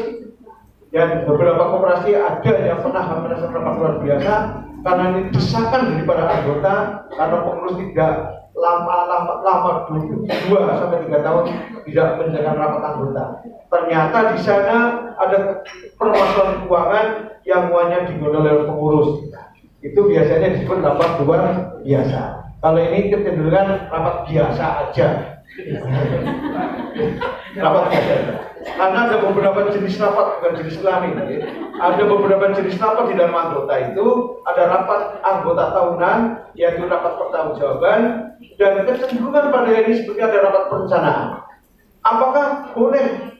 dan beberapa koperasi ada yang pernah melaksanakan rapat luar biasa karena ini desakan dari para anggota, karena pengurus tidak lama 2 sampai 3 tahun tidak menjalankan rapat anggota. Ternyata di sana ada permasalahan keuangan yang semuanya digondol oleh pengurus. Itu biasanya disebut rapat luar biasa. Kalau ini kecenderungan rapat biasa aja. Rapat biasa. Karena ada beberapa jenis rapat, bukan jenis kelamin. Ya. Ada beberapa jenis rapat di dalam anggota itu. Ada rapat anggota tahunan, yaitu rapat pertanggungjawaban, dan kecenderungan pada ini seperti ada rapat perencanaan. Apakah boleh?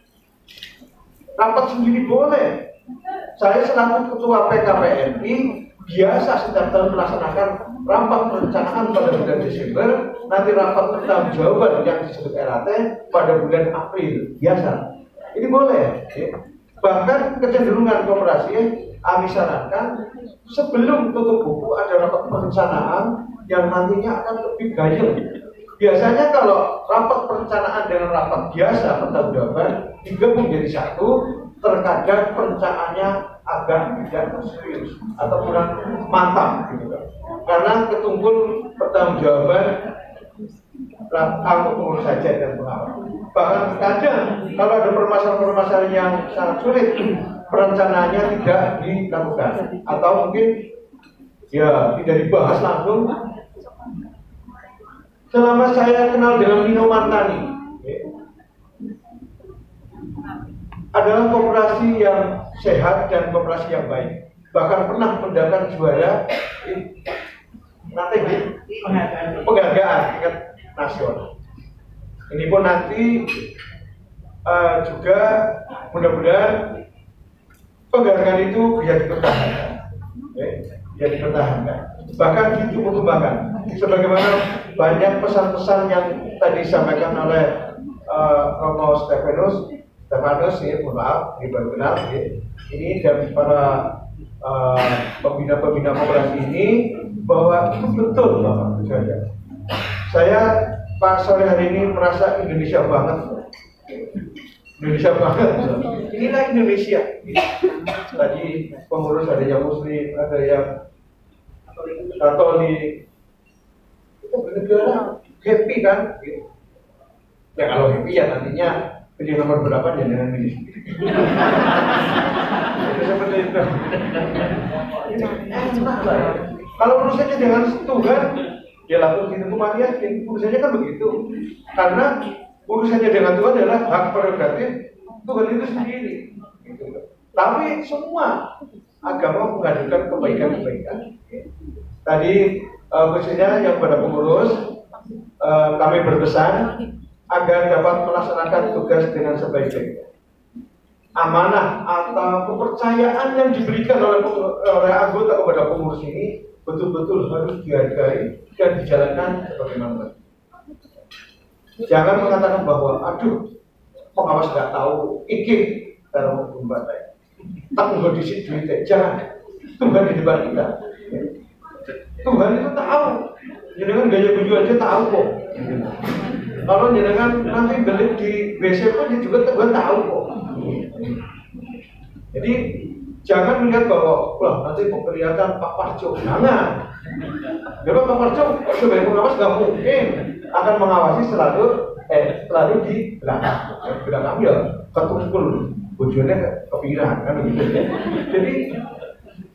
Rapat sendiri boleh. Saya selaku ketua PKPNI biasa setiap tahun melaksanakan rapat perencanaan pada bulan Desember, nanti rapat pertanggungjawaban yang disebut RAT pada bulan April, biasa. Ini boleh. Ya. Bahkan kecenderungan koperasi kami sarankan sebelum tutup buku ada rapat perencanaan yang nantinya akan lebih gayeng. Biasanya kalau rapat perencanaan dengan rapat biasa pertanggungjawaban digabung jadi satu, terkadang perencanaannya agak tidak serius atau kurang mantap gitu. Karena ketumpul pertanggungjawaban angkut saja dan pengawal. Bahkan kadang kalau ada permasalahan-permasalahan yang sangat sulit, perencanaannya tidak dilakukan atau mungkin ya tidak dibahas langsung. Selama saya kenal dengan Nino Mantani, adalah koperasi yang sehat dan koperasi yang baik. Bahkan pernah mendapatkan juara penghargaan tingkat nasional. Ini pun nanti juga mudah-mudahan penghargaan itu bisa dipertahankan. Bisa dipertahankan. Bahkan dikembangkan. Sebagaimana banyak pesan-pesan yang tadi disampaikan oleh Romo Stefanus, ya, mohon maaf, ini baru kenal, ya. Ini dan para pembina-pembina koperasi ini bahwa itu betul Bapak Jaja. Saya Pak sore hari ini merasa Indonesia banget. Indonesia banget. Inilah Indonesia. Tadi pengurus ada yang Muslim, ada yang Katolik. Kita bernegara happy kan? Ya kalau happy ya nantinya pilih nomor berapa ya dengan ini. Seperti itu. Kalau urusannya dengan Tuhan, dia lakukan itu mati yakin. Urusannya kan begitu. Karena urusannya dengan Tuhan adalah hak prerogatif Tuhan itu sendiri. Tapi semua agama menghadirkan kebaikan-kebaikan. Tadi khususnya yang pada pengurus, kami berpesan agar dapat melaksanakan tugas dengan sebaik-baiknya. Amanah atau kepercayaan yang diberikan oleh anggota kepada pengurus ini betul-betul harus dihargai dan dijalankan sebagaimana. Jangan mengatakan bahwa aduh pengawas nggak tahu ikut dalam hukum batai. Tak nggak disini duitnya, jangan. Tuhan di depan kita. Tuhan itu tahu. Jangan gaya baju aja tahu kok. Kalau jangan nanti beli di WC pun juga Tuhan tahu kok. Jadi jangan melihat bahwa wah nanti mau kelihatan Pak Parjo. Jangan. Kalau Pak Parjo sebagai pengawas nggak mungkin akan mengawasi selalu di belakang. Di belakang ya ketumpul. Tujuannya kepikiran kan begitu.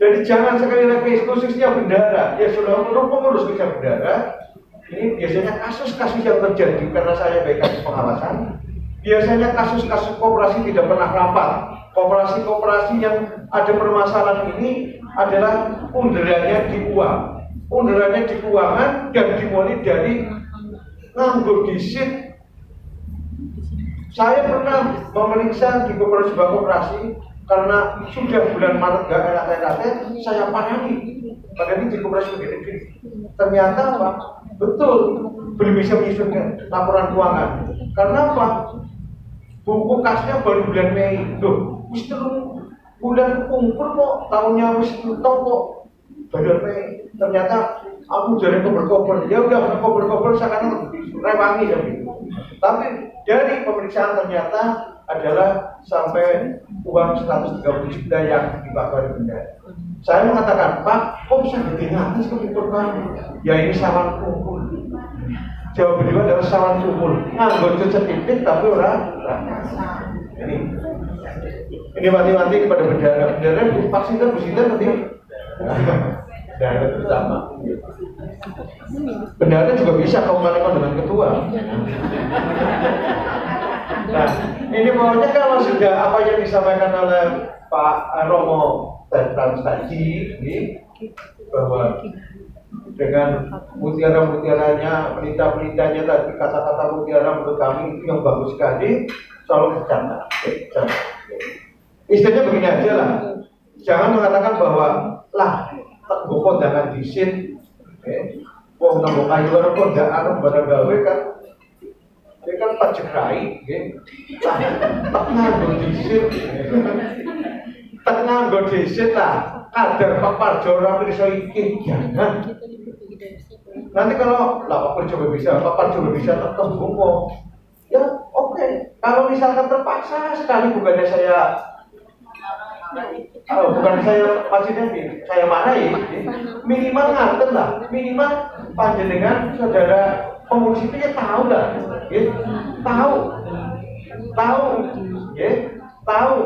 Jadi jangan sekali lagi khususnya bendara. Ya sudah pengurus kerja bendara. Ini biasanya kasus-kasus yang terjadi karena saya bagian pengawasan. Biasanya kasus-kasus koperasi tidak pernah rapat. Koperasi-koperasi yang ada permasalahan ini adalah underannya di uang. Underannya di keuangan dan dimulai dari nganggur disit. Saya pernah memeriksa di beberapa sebuah koperasi karena sudah bulan Maret gak RAT, saya parani. Padahal ini di koperasi begini. Ternyata apa? Betul, belum bisa menyusun laporan keuangan. Karena apa? Buku kasnya baru bulan Mei. Loh, wis bulan kumpul kok, tahunnya wis tutup kok. Bulan Mei. Ternyata aku jadi kober-kober. Ya udah kober-kober sekarang rewangi ya gitu. Tapi dari pemeriksaan ternyata adalah sampai uang 130 juta yang dipakai benda. Saya mengatakan, Pak, kok bisa gede ngatis ke Pak? Ya ini sawan kumpul. Jawab beliau adalah sawan kumpul. Nganggur cecek tapi orang. Ini mati-mati kepada bendara. Bendara Bu Pak Sinten nanti. Bendara bersama. Bendahara juga bisa komunikasi dengan ketua. Nah, ini pokoknya kalau sudah apa yang disampaikan oleh Pak Romo dan tadi, bahwa dengan mutiara-mutiaranya, pelita-pelitanya tadi, kata-kata mutiara menurut kami itu yang bagus sekali, selalu dicatat. Istilahnya begini aja lah, jangan mengatakan bahwa lah tak kondangan disin, wong nambah kayu orang kondangan barang gawe kan, dia kan pacekrai, tak nganggo disin, tak nganggo disin lah, kadar Pak Parjo ora pirsa iki jangan. Nanti kalau lah Pak Parjo bisa tak tembung ya oke. Kalau misalkan terpaksa sekali bukan saya pastinya saya marahi, minimal ngaten lah, minimal panjenengan saudara pengurus itu ya tahu lah, tahu,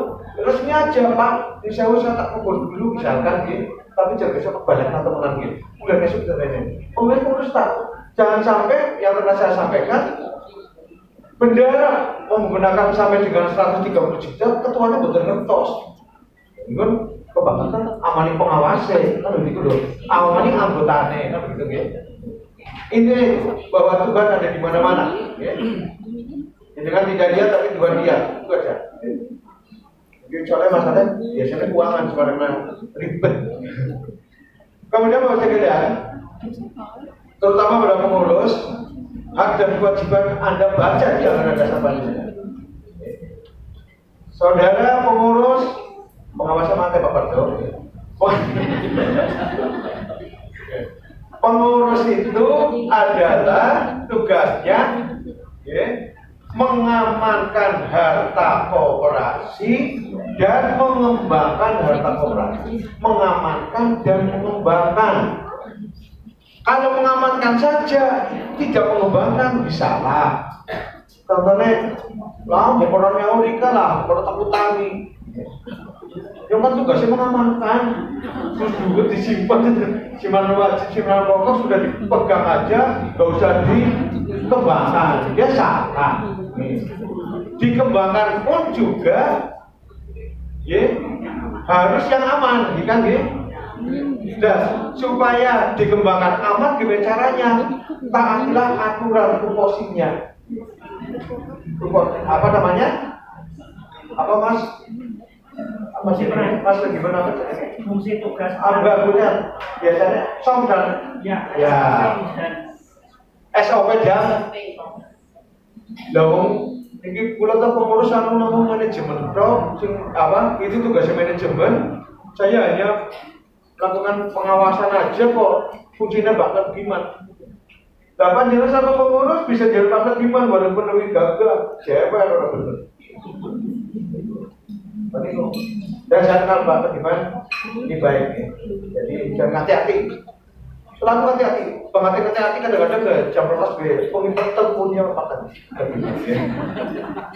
resmi aja Pak, saya tak kubur dulu misalkan, tapi jangan besok kebalik atau menang udah besok kita ini, pengurus tahu, jangan sampai yang pernah saya sampaikan, bendera menggunakan sampai dengan 130 juta, ketuanya betul ngetos. Ini kan kebangetan amani pengawasnya, kan begitu loh. Amani anggotane, kan begitu ya. Ini bahwa Tuhan ada di mana-mana, ya. Jadi kan tidak dia tapi Tuhan dia, itu aja. Jadi soalnya masalahnya biasanya keuangan sebenarnya ribet. Kemudian Bapak sekalian, terutama pada pengurus, hak dan kewajiban Anda baca di Anggaran Dasar Pancasila. Saudara pengurus, pengawasan mati Pak Parjo. Pengurus itu adalah tugasnya mengamankan harta koperasi dan mengembangkan harta koperasi. Mengamankan dan mengembangkan. Kalau mengamankan saja, tidak mengembangkan, bisa lah. Contohnya, lah, laporannya Eureka lah, laporan takut tani. Yang kan tugasnya mengamankan, terus juga disimpan, simpan rokok sudah dipegang aja, nggak usah dikembangkan, dia salah. Dikembangkan pun juga, harus yang aman, kan? Dan supaya dikembangkan aman, gimana caranya? Taatlah aturan tupoksinya. Apa namanya? Apa Mas? Apa sih Mas gimana? Fungsi tugas. Punya biasanya som dan ya. SOP dan dong. Ini kula tuh pengurus anu manajemen pro, itu tugasnya manajemen. Saya hanya lakukan pengawasan aja kok, fungsinya bakal gimana? Dapat jelas sama pengurus bisa jadi bakal gimana walaupun lebih gagah, siapa yang orang benar? Dan saya kenal bakal gimana? Ini baik ya. Jadi jangan hati-hati, selalu hati-hati. Hati-hati kadang-kadang ke jam rolas be, penginterten punya makan.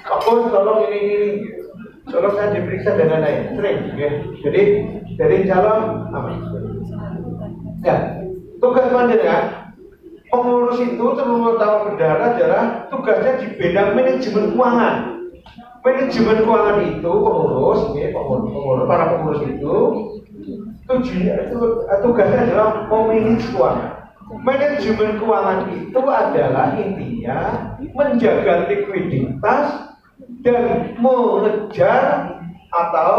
Aku tolong ini. Kalau saya diperiksa dan lain-lain, sering, ya. Jadi calon aman. Ya, tugas panjenengan pengurus itu terutama bendahara adalah tugasnya di bidang manajemen keuangan. Manajemen keuangan itu pengurus, para pengurus itu tugasnya adalah memanage keuangan. Manajemen keuangan itu adalah intinya menjaga likuiditas dan mengejar atau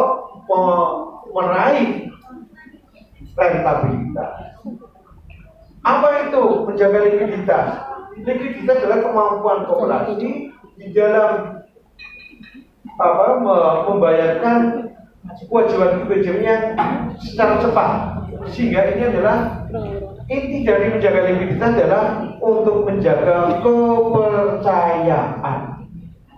meraih rentabilitas. Apa itu menjaga likuiditas? Likuiditas adalah kemampuan koperasi di dalam membayarkan kewajiban-kewajibannya secara cepat. Sehingga ini adalah inti dari menjaga likuiditas adalah untuk menjaga kepercayaan.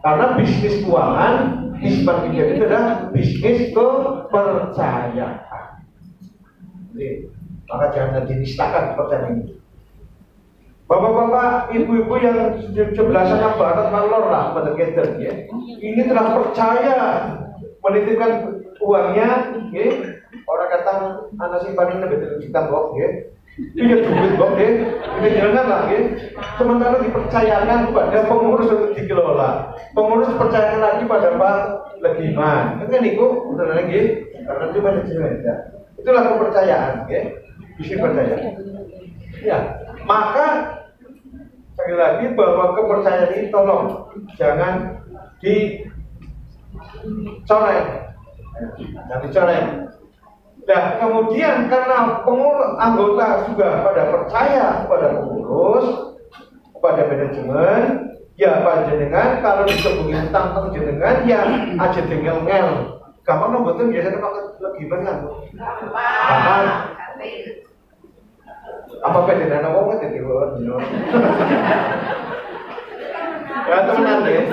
Karena bisnis keuangan disimpan pinjam itu adalah bisnis kepercayaan. Jadi, maka jangan dinistakan kepercayaan ini. Bapak-bapak, ibu-ibu yang sebelah sana barat malor lah pada gather, ya. Ini telah percaya menitipkan uangnya, ya. Orang kata anak simpanin lebih dari kita kok, ya. Iya duit kok deh, ini jangan lagi. Sementara dipercayakan kepada pengurus untuk dikelola. Pengurus percayakan lagi pada Pak Legiman. Kan itu betul lagi, karena itu manajemen. Ya. Itulah kepercayaan, ya. Bisa percaya. Ya, maka sekali lagi bahwa kepercayaan ini tolong jangan dicoreng, jangan dicoreng. Nah, kemudian karena pengurus anggota juga pada percaya kepada pengurus, kepada manajemen, ya panjenengan kalau disebutkan tentang jenengan ya aja ngel-ngel. Gampang no betul biasanya pakai gimana? Gampang. Apa bedanya ngomong kan jadi ya teman-teman deh.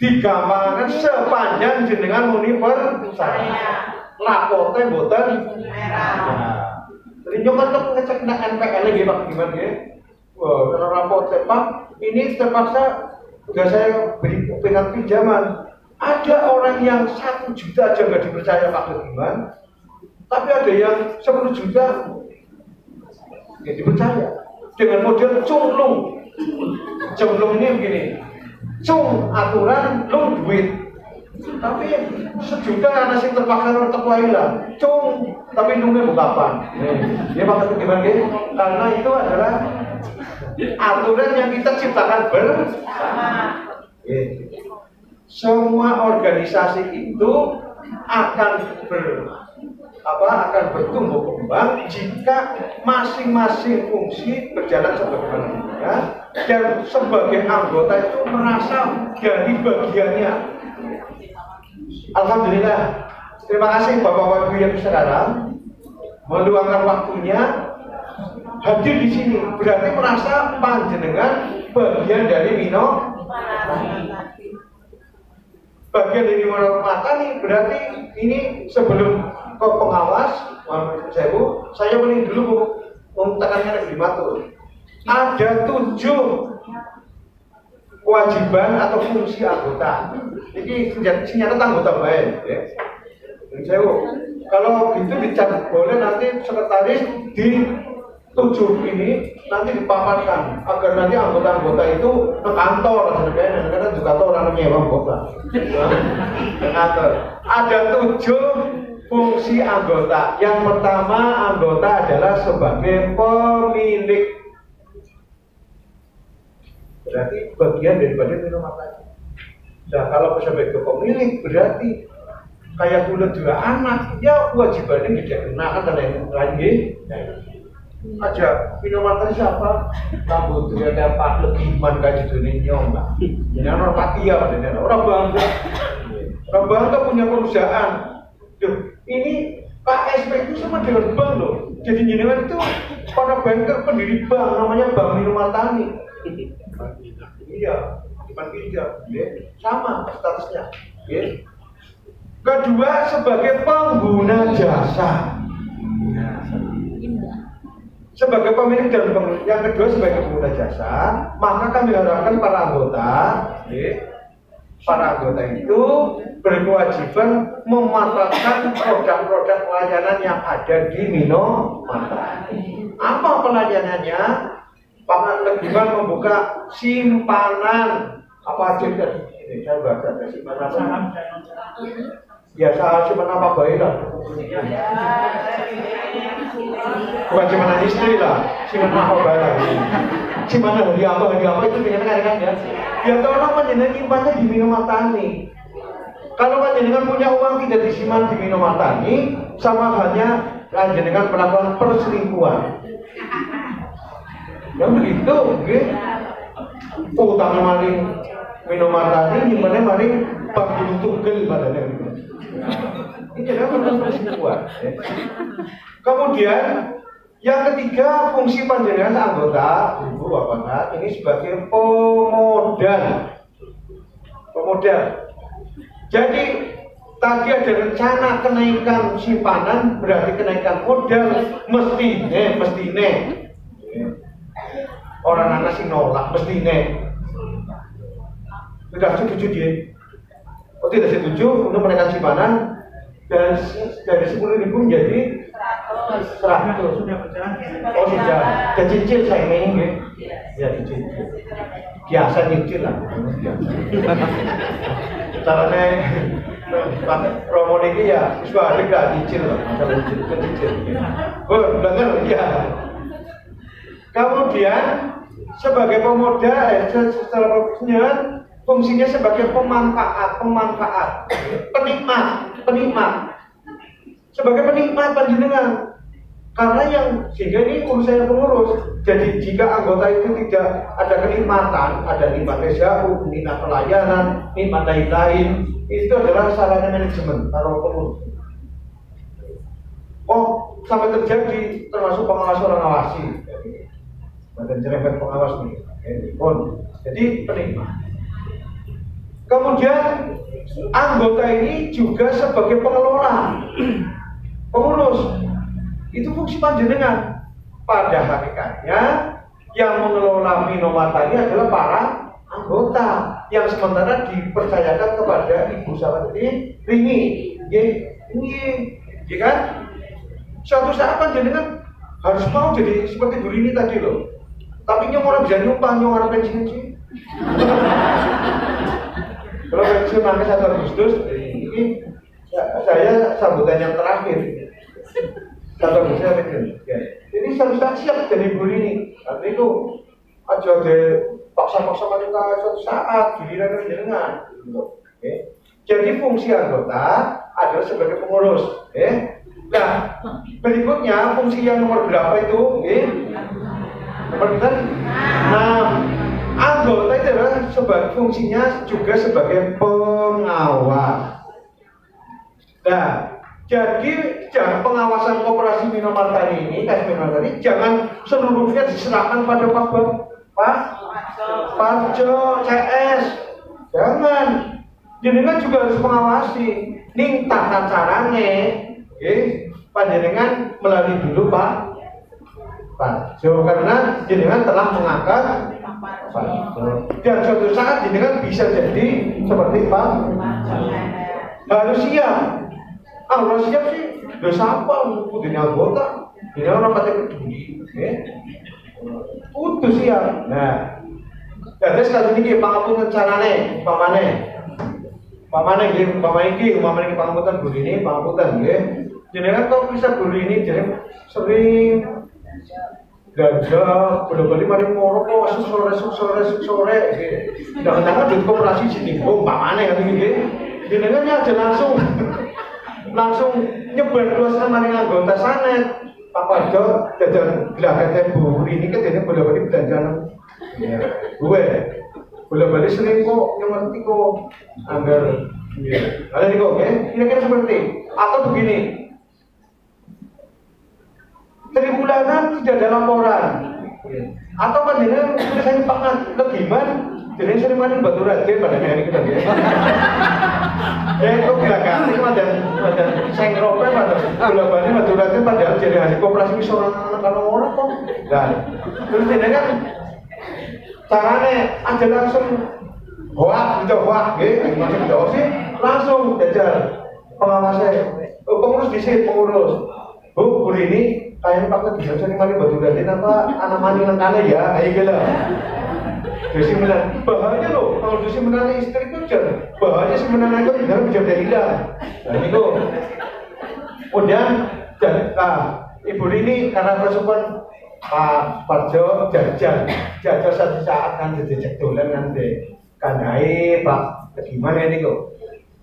Digampangkan sepanjang jenengan muni percaya. Lapote boten merah. Jadi nyoba tuh ngecek NPL lagi Pak gimana ya? Wah, kalau rapote Pak, ini terpaksa sudah saya beri pinjaman. Ada orang yang 1 juta aja nggak dipercaya Pak Legiman, tapi ada yang 10 juta ya dipercaya dengan model cunglung. Cunglung ini begini, cung aturan, lung duit. Tapi 1 juta anak sih terpaksa terkuai lah, cung, tapi nunggu bukapan. Dia maksudnya gimana gitu? Karena itu adalah aturan yang kita ciptakan bersama. Semua organisasi itu akan bertumbuh kembang jika masing-masing fungsi berjalan sebagaimana dan sebagai anggota itu merasa dari bagiannya. Alhamdulillah, terima kasih Bapak-Bapak Ibu yang sekarang meluangkan waktunya hadir di sini. Berarti merasa panjenengan bagian dari bagian dari Minomatani. Berarti ini sebelum ke pengawas, saya ingin dulu tekankan lebih matur. Ada 7 kewajiban atau fungsi anggota. Ini senjata anggota baik. Ya. Kalau gitu dicatat boleh nanti sekretaris di 7 ini nanti dipaparkan agar nanti anggota-anggota itu ke kantor, karena juga orang nyewa kota. Ke kantor. Ada 7 fungsi anggota. Yang pertama anggota adalah sebagai pemilik. Berarti bagian daripada Minomatani. Nah kalau sebagai pemilik berarti kayak punya 2 anak, ya kewajibannya tidak kenakan dan lain-lain. Aja Minomatani siapa? Kamu tuh ada Pak Legiman kaji dunia enggak? Ini orang patia padanya, orang bangga punya perusahaan. Duh, ini Pak SP itu sama dengan bank loh. Jadi jenengan itu para banker pendiri bank namanya Bank Minomatani. Iya, bukan pinjam, ya. Sama statusnya. Ya. Kedua sebagai pengguna jasa. Sebagai pemilik dan yang kedua sebagai pengguna jasa, maka kami harapkan para anggota, ya, para anggota itu berkewajiban memanfaatkan produk-produk pelayanan yang ada di Minomatani. Apa pelayanannya? Pak Legiman membuka simpanan apa aja ini saya baca simpanan apa? Ya simpanan apa baik lah. Bukan simpanan istri lah, simpanan apa baik lah. Simpanan hari apa itu dengan kan ya. Ya tolong panjenengan nyimpannya di Minomatani. Kalau panjenengan punya uang tidak disimpan di Minomatani, sama halnya panjenengan melakukan perselingkuhan. Yang begitu, okay? Utangnya maling Minomatani, nyimpannya maling bagi tugel badannya. Ini adalah perselingkuhan. Kemudian yang ketiga fungsi panjenengan anggota, ibu bapak, ini sebagai pemodal. Jadi tadi ada rencana kenaikan simpanan, berarti kenaikan modal mesti orang anak sih nolak mesti sudah setuju dia. Tidak setuju untuk menaikkan simpanan dan dari 10.000 menjadi 100. Sudah berjalan ya. Oh sudah, cicil saya ini ya dicicil. Biasa nyicil lah. Caranya promo ini ya, sudah ada gak cicil lah, masalah cicil. Oh dengar ya. Kemudian sebagai pemuda, secara profesional fungsinya sebagai pemanfaat, penikmat. Sebagai penikmat panjenengan. Karena yang sehingga ini urusannya pengurus. Jadi jika anggota itu tidak ada kenikmatan, ada nikmat jauh, nikmat pelayanan, nikmat lain-lain, itu adalah salahnya manajemen atau pengurus. Oh, sampai terjadi termasuk pengawas orang awasi. Badan cerewet pengawas nih. Jadi penikmat. Kemudian anggota ini juga sebagai pengelola, pengurus. Itu fungsi panjenengan. Pada hakikatnya yang mengelola Minomarta ini adalah para anggota yang sementara dipercayakan kepada Ibu Sawati Rini. Ini kan? Suatu saat panjenengan harus mau jadi seperti Bu Rini tadi loh. Tapi nyong bisa nyumpah pensiun sih. Kalau pensiun nanti 1 Agustus, ini saya sambutan yang terakhir. 1 Agustus saya pensiun. Ya. Jadi saya siap jadi Bu Rini. Artinya itu aja deh paksa-paksa mereka suatu saat giliran dengan. Okay. Jadi fungsi anggota adalah sebagai pengurus. Okay. Nah, berikutnya fungsi yang nomor berapa itu? Okay. Nomor 6. Anggota itu adalah sebagai fungsinya juga sebagai pengawas. Nah, jadi jangan pengawasan koperasi Minomarta ini, jangan seluruhnya diserahkan pada Pajak CS. Jangan. Jenengan juga harus mengawasi. Ning tata carane, panjenengan melalui dulu Pak Pajak, karena jenengan telah mengangkat dan suatu saat jenengan bisa jadi seperti Pak. Harus siap. Harus siap sih. Dosa apa? Kudunya anggota. Ini orang kata peduli. Kudu siap. Nah, jadi sekali ini pangapunten carane, pamane pangapunten Bu Rini, pangapunten nggih. Jenengan kok bisa Bu Rini jeneng sering gajah, boleh-boleh mari ngoro kok sore. Jangan-jangan di koperasi sini, pamane kan nggih. Jenengan aja langsung nyebar luas maring anggota sanet. Pak Pajak jajan gelagat Bu Rini kan jadi boleh-boleh belanjaan. Ya, gue boleh-boleh sering kok ngerti kok agar ada nih kok, kira-kira seperti atau begini. Triwulan tidak ada laporan. Atau panjenengan saya pangan legiman, jadi sering main batu raden pada hari kita ya. Ya itu gerakan itu ada sengkrope pada bola-bali batu raden pada jadi hari koperasi seorang kalau orang kok. Dan terus ini kan caranya ada langsung hoak, masuk ke sih langsung jajar pengawasnya. Pengurus di sini pengurus. Bu ini kayaknya Pak bisa cari mari batu raden apa anak mani nangkane ya, ayo gila. Dosi menan, bahaya loh. Kalau dosi menan istri itu jangan bahaya sebenarnya itu tidak bisa hilang. Nah itu. Kemudian Ibu Rini karena respon Pak Parjo jajal satu saat nanti dicek dolan nanti kandai Pak gimana ini kok.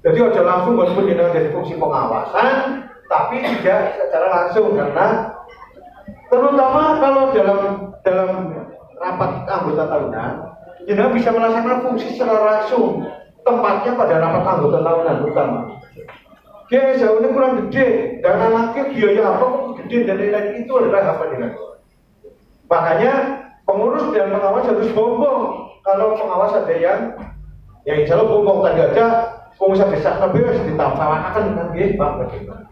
Jadi aja langsung walaupun jenengan jadi fungsi pengawasan, tapi tidak secara langsung karena terutama kalau dalam rapat anggota tahunan, jenengan bisa melaksanakan fungsi secara langsung. Tempatnya pada rapat anggota tahunan terutama. Oke, jauh ini kurang gede, dana lagi biaya apa kok gede dan lain-lain itu adalah apa dengan? Makanya pengurus dan pengawas harus bombong. Kalau pengawas ada yang insya Allah bombong tadi aja, pengusaha desa tapi harus ditawarkan kan Pak bagaimana?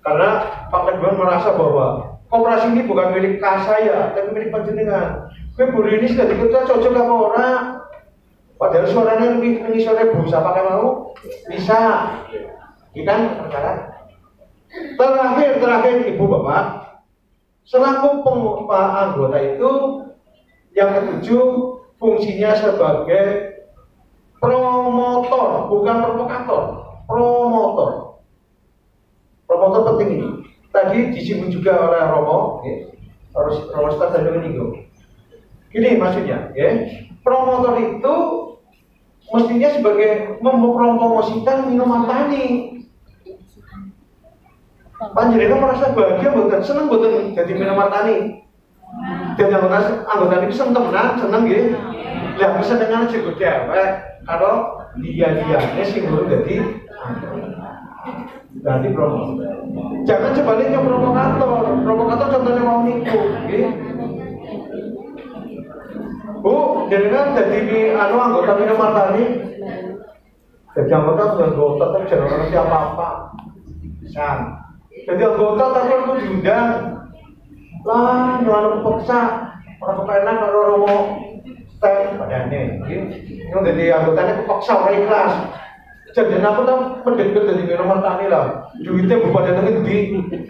Karena Pak Kedua merasa bahwa koperasi ini bukan milik saya, tapi milik panjenengan. Bu Rini sudah diketahui cocok sama orang. Padahal suaranya lebih ini suara Bu, siapa yang mau? Bisa. Ikan perkara. Terakhir Ibu Bapak, selaku anggota itu yang ketujuh fungsinya sebagai promotor, bukan provokator, promotor. Promotor penting ini. Tadi disinggung juga oleh Romo, Romo Stad dan Domingo. Gini maksudnya, promotor itu mestinya sebagai mempromosikan minuman tani. Panjenengan merasa bahagia bukan, seneng bukan jadi minuman tani. Dan anggota ini seneng seneng gitu. Lah bisa dengan cukup dewek kalau dia sih belum jadi berarti promotor. Jangan sebaliknya provokator contohnya mau nipu, gitu. Bu, jadi kan jadi anggota minuman tani. Jadi anggota tapi jangan ngerti apa-apa. San. Jadi anggota tapi aku diundang. Lah, jangan paksa. Orang kepenan kalau Romo stand padane. Yang jadi anggotanya kepaksa orang ikhlas. Jadi aku tuh mendekat dari minuman tani lah. Duitnya berbadan gede.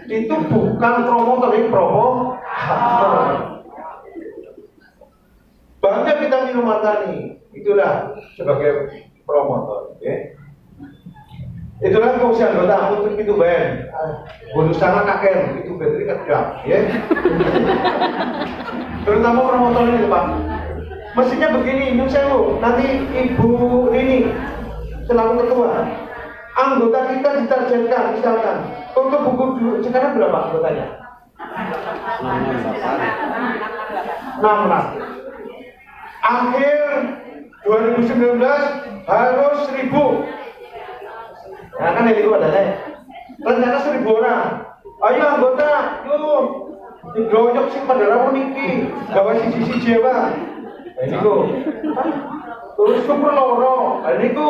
Itu bukan promotor, tapi provokator. Banyak kita minuman tani. Itulah sebagai promotor. Itulah fungsi anggota untuk itu band. Bonus sama kakek itu berarti kerja, terutama promotor ini Pak. Mestinya begini, Ibu Sewu, nanti Ibu ini selaku ketua. Anggota kita ditargetkan misalkan untuk buku sekarang berapa anggotanya? 16. Akhir 2019 harus 1000. Nah kan itu adalah rencana 1000 orang. Ayo anggota, yuk digoyok sih pada ramu niki, gawe sisi jewa. Ini ku, terus super loro. Ini ku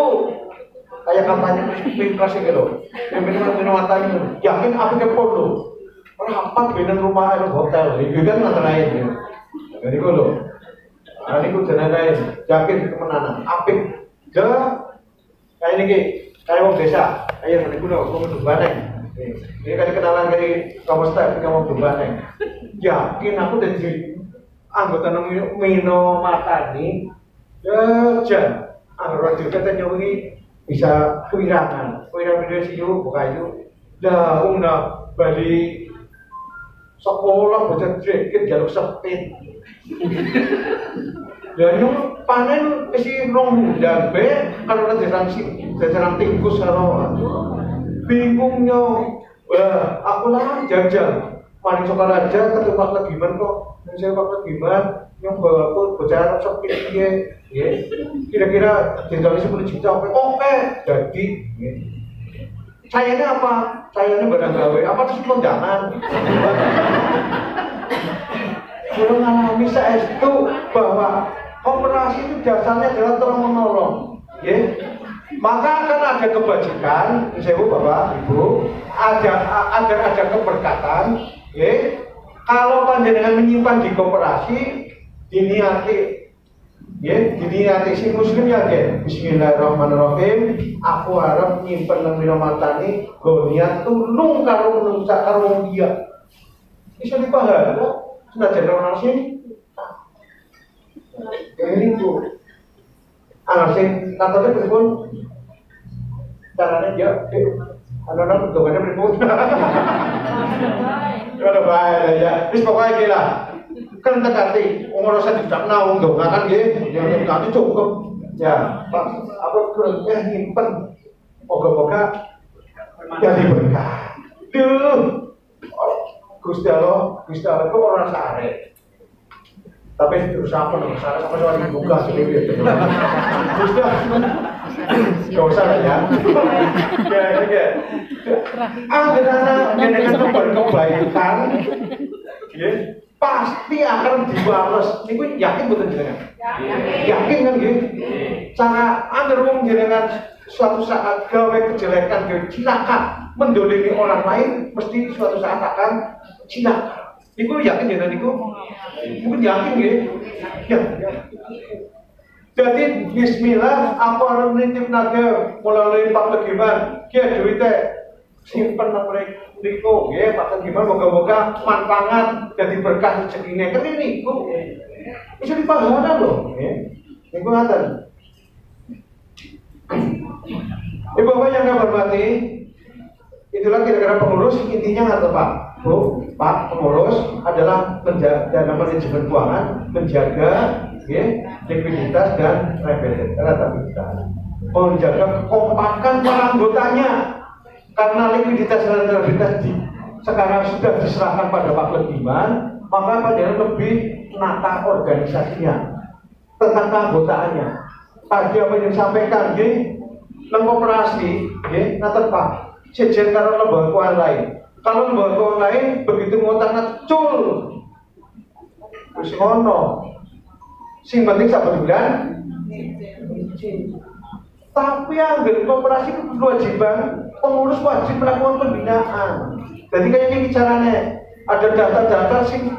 kayak kampanye pilpres gitu. Minuman tani, yakin apa kepon lo? Rapat bener rumah itu hotel, itu kan nggak lain. Ini ku lo. Ini ku jenai lain, yakin kemenangan. Apik, kayak ini kayak mau desa, ayo nanti kuno, mau berbaneng. Ini kali kenalan dari kamu staf, kamu berbaneng. Yakin aku jadi anggota Mino Matani, jam. Anggota juga tanya ini bisa kewirangan video siu, buka itu. Dah, balik sekolah bocah dikit jalur sepit. Dan yang panen isi rong dan be kalau jajaran tikus kalau bingungnya, aku lah jajal paling suka aja ketemu lagi gimana kok, saya pakai gimana yang bawa bocah sepit dia, kira-kira jadinya 10 juta, oke, jadi. Sayangnya apa? Sayangnya barang gawe, apa terus kondangan? Kalau mengalami itu bahwa operasi itu dasarnya adalah tolong menolong, maka akan ada kebajikan, Ibu Bapak Ibu, ada keberkatan, kalau panjenengan menyimpan di koperasi, diniati si muslim ya Bismillahirrahmanirrahim. Aku harap nyimpen nang minuman tani, goniat tulung karo menungsa karo dia. Bisa dipahami kok? Sudah jadi orang sini. Ini tuh sing katanya berpun caranya dia anak-anak bentukannya berpun ada baik ya wis pokoknya gila kan tekati umur saya tidak naung dong kan gitu yang nanti cukup ya Pak apa kurangnya nyimpen moga-moga jadi berkah Gusti Allah itu orang sare. Tapi terus apa nih? Sare sampai soal dibuka sendiri. Gusti gak usah lah ya. Ya. Ada dengan berkebaikan, pasti akan dibalas. Ini gue yakin betul jenengan. Yakin kan gitu. Cara agar jenengan suatu saat gawe kejelekan, gawe cilaka, mendolimi orang lain, mesti suatu saat akan cilaka. Iku yakin ya tadi ku? Mungkin yakin gitu. Ya. Jadi Bismillah, aku harus nitip naga melalui Pak Legiman, kia duitnya simpen nang mriku nggih Pak gimana moga-moga manfaat jadi berkah rezekine kan niku bisa dipahami lho nggih niku ngaten. Ibu Bapak yang kami hormati, itulah kira-kira pengurus. Intinya nggak Pak, Bu, Pak pengurus adalah dalam manajemen keuangan menjaga likuiditas dan rentabilitas, menjaga kekompakan para anggotanya karena likuiditas dan rentabilitas sekarang sudah diserahkan pada Pak Lediman, maka Pak Dewan lebih menata organisasinya, tentang keanggotaannya. Tadi apa yang disampaikan, nang operasi, ngaten Pak, sejen karo lembaga keuangan lain. Kalau lembaga keuangan lain begitu ngutang cul, terus ngono. Sing penting sak bulan. Tapi yang operasi itu kewajiban pengurus wajib melakukan pembinaan. Jadi kayak ini caranya ada data-data sing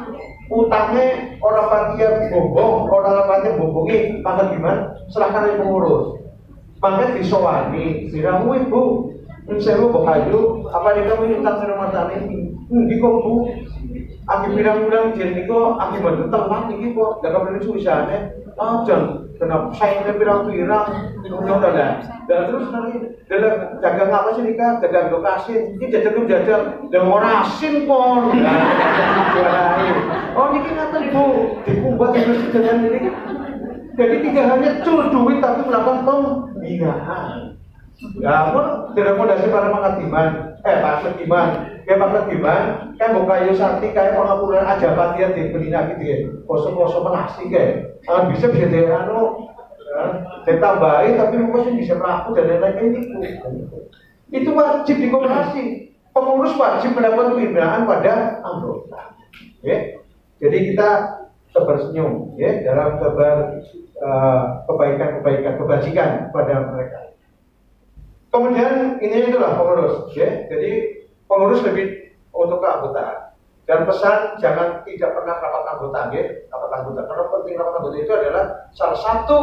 utangnya orang parkir bohong, orang parkir bohongi, maka gimana? Serahkan ke pengurus. Maka disowani, diramu ibu, saya mau kayu, apa nih kamu ini utang rumah tani? Di kok Bu, aku bilang-bilang jadi kok, aku bantu telat nih kok, gak kamu ini susahnya, jangan, kenapa saya ini bilang-bilang, udah dah. Dan terus nanti dagang apa sih nikah, dagang lokasi, ini jajal-jajal, dan orang asin pon. Oh ini ngatain Bu, dikubat terus dengan ini. Jadi tidak hanya cul duit tapi melakukan pembinaan. Ya pun direkomendasi pada Pak Lediman, Pak Lediman, kan buka kayu sakti kayak pengapuran aja patian di Belina gitu ya, kosong-kosong menasih kayak, bisa dia ditambahin tapi mungkin bisa melakukan dan lain-lain itu wajib dikomunikasi. Pengurus wajib melakukan pembinaan pada anggota. Jadi kita tersenyum dalam kabar kebaikan kebajikan pada mereka. Kemudian ini itulah pengurus jadi pengurus lebih untuk keanggotaan dan pesan jangan tidak pernah rapat anggota karena penting rapat anggota itu adalah salah satu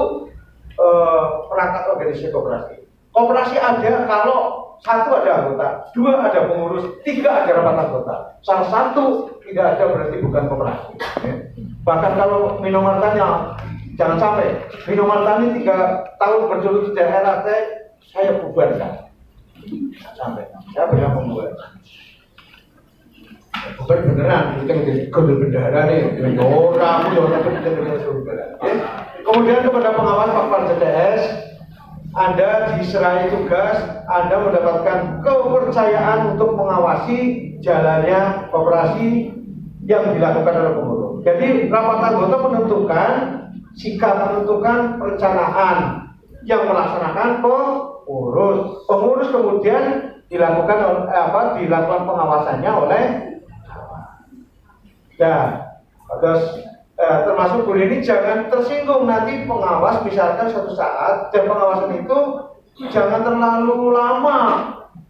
perangkat organisasi koperasi ada kalau satu ada anggota, dua ada pengurus, tiga ada rapat anggota, salah satu tidak ada berarti bukan koperasi. Bahkan kalau minumannya jangan sampai minuman 3 tahun berturut-turut di daerah saya bubarkan. Sampai saya pernah membuat. Bukan beneran, kita menjadi gondol bendara nih. Orang kemudian kepada pengawas Pak CTS, Anda diserai tugas, Anda mendapatkan kepercayaan untuk mengawasi jalannya operasi yang dilakukan oleh pengurus. Jadi rapat anggota menentukan sikap, menentukan perencanaan yang melaksanakan pengurus kemudian dilakukan pengawasannya oleh terus termasuk Bu ini jangan tersinggung nanti pengawas misalkan suatu saat dan pengawasan itu jangan terlalu lama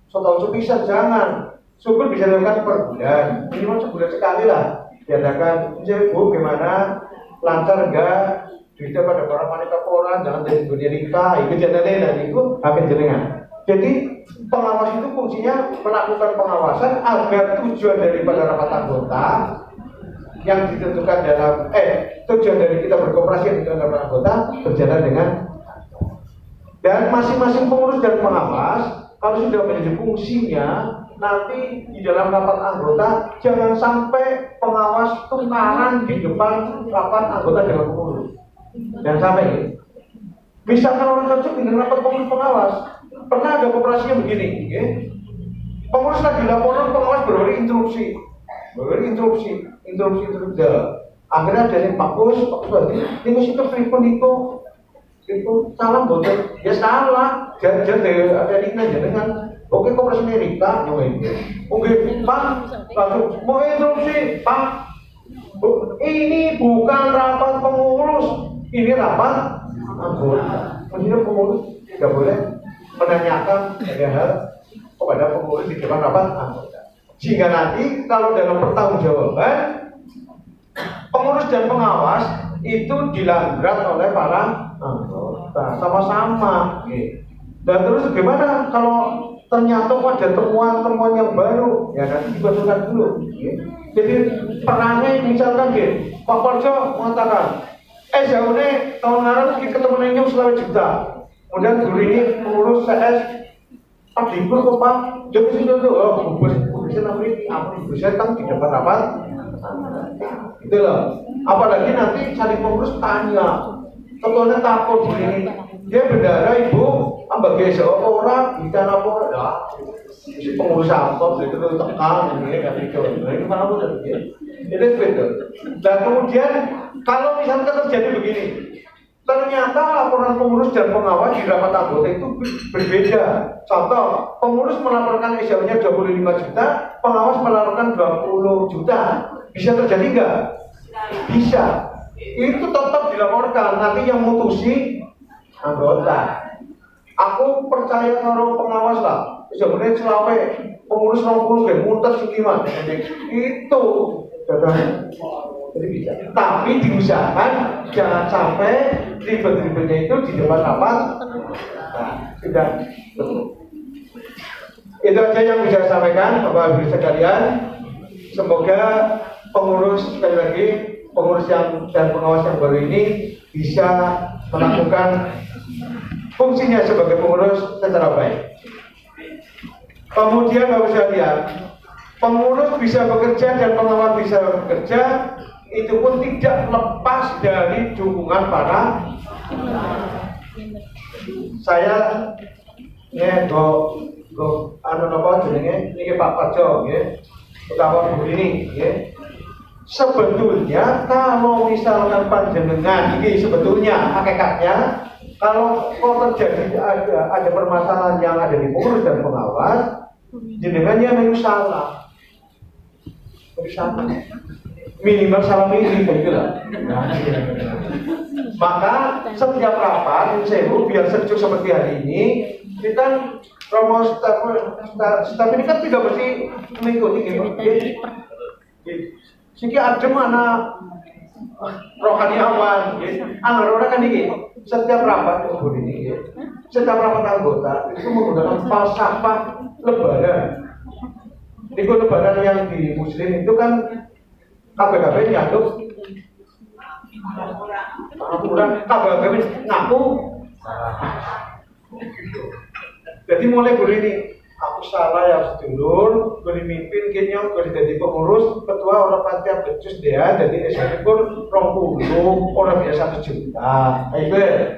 setahun sepisah jangan syukur bisa dilakukan per bulan minimal sebulan sekali lah diadakan jadi Bu gimana lancar enggak duitnya pada para wanita orang jangan dari dunia nikah itu jadinya dan itu akan jenengan. Jadi pengawas itu fungsinya melakukan pengawasan agar tujuan daripada rapat anggota yang ditentukan dalam tujuan dari kita berkooperasi yang ditentukan dalam anggota berjalan dengan dan masing-masing pengurus dan pengawas kalau sudah menjadi fungsinya nanti di dalam rapat anggota jangan sampai pengawas tukaran di depan rapat anggota dengan pengurus. Dan sampai misalkan orang cocok dengan rapat pengurus pengawas pernah ada kooperasinya begini pengurus lagi laporan pengawas berberi instruksi akhirnya ada yang Pak Bos ini situ telepon itu salah bocor ya salah jangan ada dengan oke kooperasi Amerika oke Pak langsung mau instruksi Pak ini bukan rapat pengurus ini rapat anggota. Maksudnya pengurus tidak boleh menanyakan hal kepada pengurus di depan rapat anggota. Sehingga nanti kalau dalam pertanggungjawaban pengurus dan pengawas itu dilanggar oleh para anggota sama-sama. Dan terus gimana kalau ternyata ada temuan-temuan yang baru, ya nanti dibahas dulu. Ya. Jadi perannya misalkan Pak Parjo mengatakan, jauh nih tahun ngarep kita ketemu nanya selama juta. Kemudian guru ini mengurus CS, Pak Dibur kok Pak, jadi sih dulu, bisa namanya apa? Bisa tang tidak dapat. Itu loh. Apalagi nanti cari pengurus tanya, ketuanya takut begini, dia bendara ibu, bagi seorang kita lapor, ya, si pengurus apa, itu tekan, ini kan itu, ini mana pun ada, itu betul. Dan kemudian kalau misalnya terjadi begini, ternyata laporan pengurus dan pengawas di rapat anggota itu berbeda. Contoh, pengurus melaporkan SJW-nya 25 juta, pengawas melaporkan 20 juta, bisa terjadi enggak? Bisa. Itu tetap dilaporkan. Nanti yang mutusi anggota. Aku percaya kalau pengawas lah. Sebenarnya selawe pengurus 20 muter sekiman. Itu jadi bisa. Tapi diusahakan jangan sampai ribet-ribetnya itu di depan rapat. Nah, sudah. Itu aja yang bisa saya sampaikan, Bapak Ibu sekalian. Semoga pengurus, sekali lagi pengurus yang dan pengawas yang baru ini bisa melakukan fungsinya sebagai pengurus secara baik. Kemudian Bapak sekalian, pengurus bisa bekerja dan pengawas bisa bekerja, itu pun tidak lepas dari dukungan para saya jenenge Pak Parjo nggih. Utawa begini, ya. Sebetulnya kalau misalkan panjenengan ini sebetulnya hakikatnya kalau terjadi ada permasalahan yang ada di pengurus dan pengawas, jenengannya memang salah, minimal salah milih, lah. Maka setiap rapat, biar sejuk seperti hari ini, kita Romo staf ini kan tidak mesti mengikuti sehingga ada mana rohaniawan, orang kan ini setiap rapat ini, setiap rapat anggota itu menggunakan falsafah lebaran. Itu lebaran yang di Muslim itu kan KBKB nyaduk, KBKB ngaku. Jadi mulai ini, aku salah ya sedulur, gue mimpin kenyang, gue jadi pengurus, ketua orang panitia becus dia, jadi SMP pun 20, orang biasa 1 juta.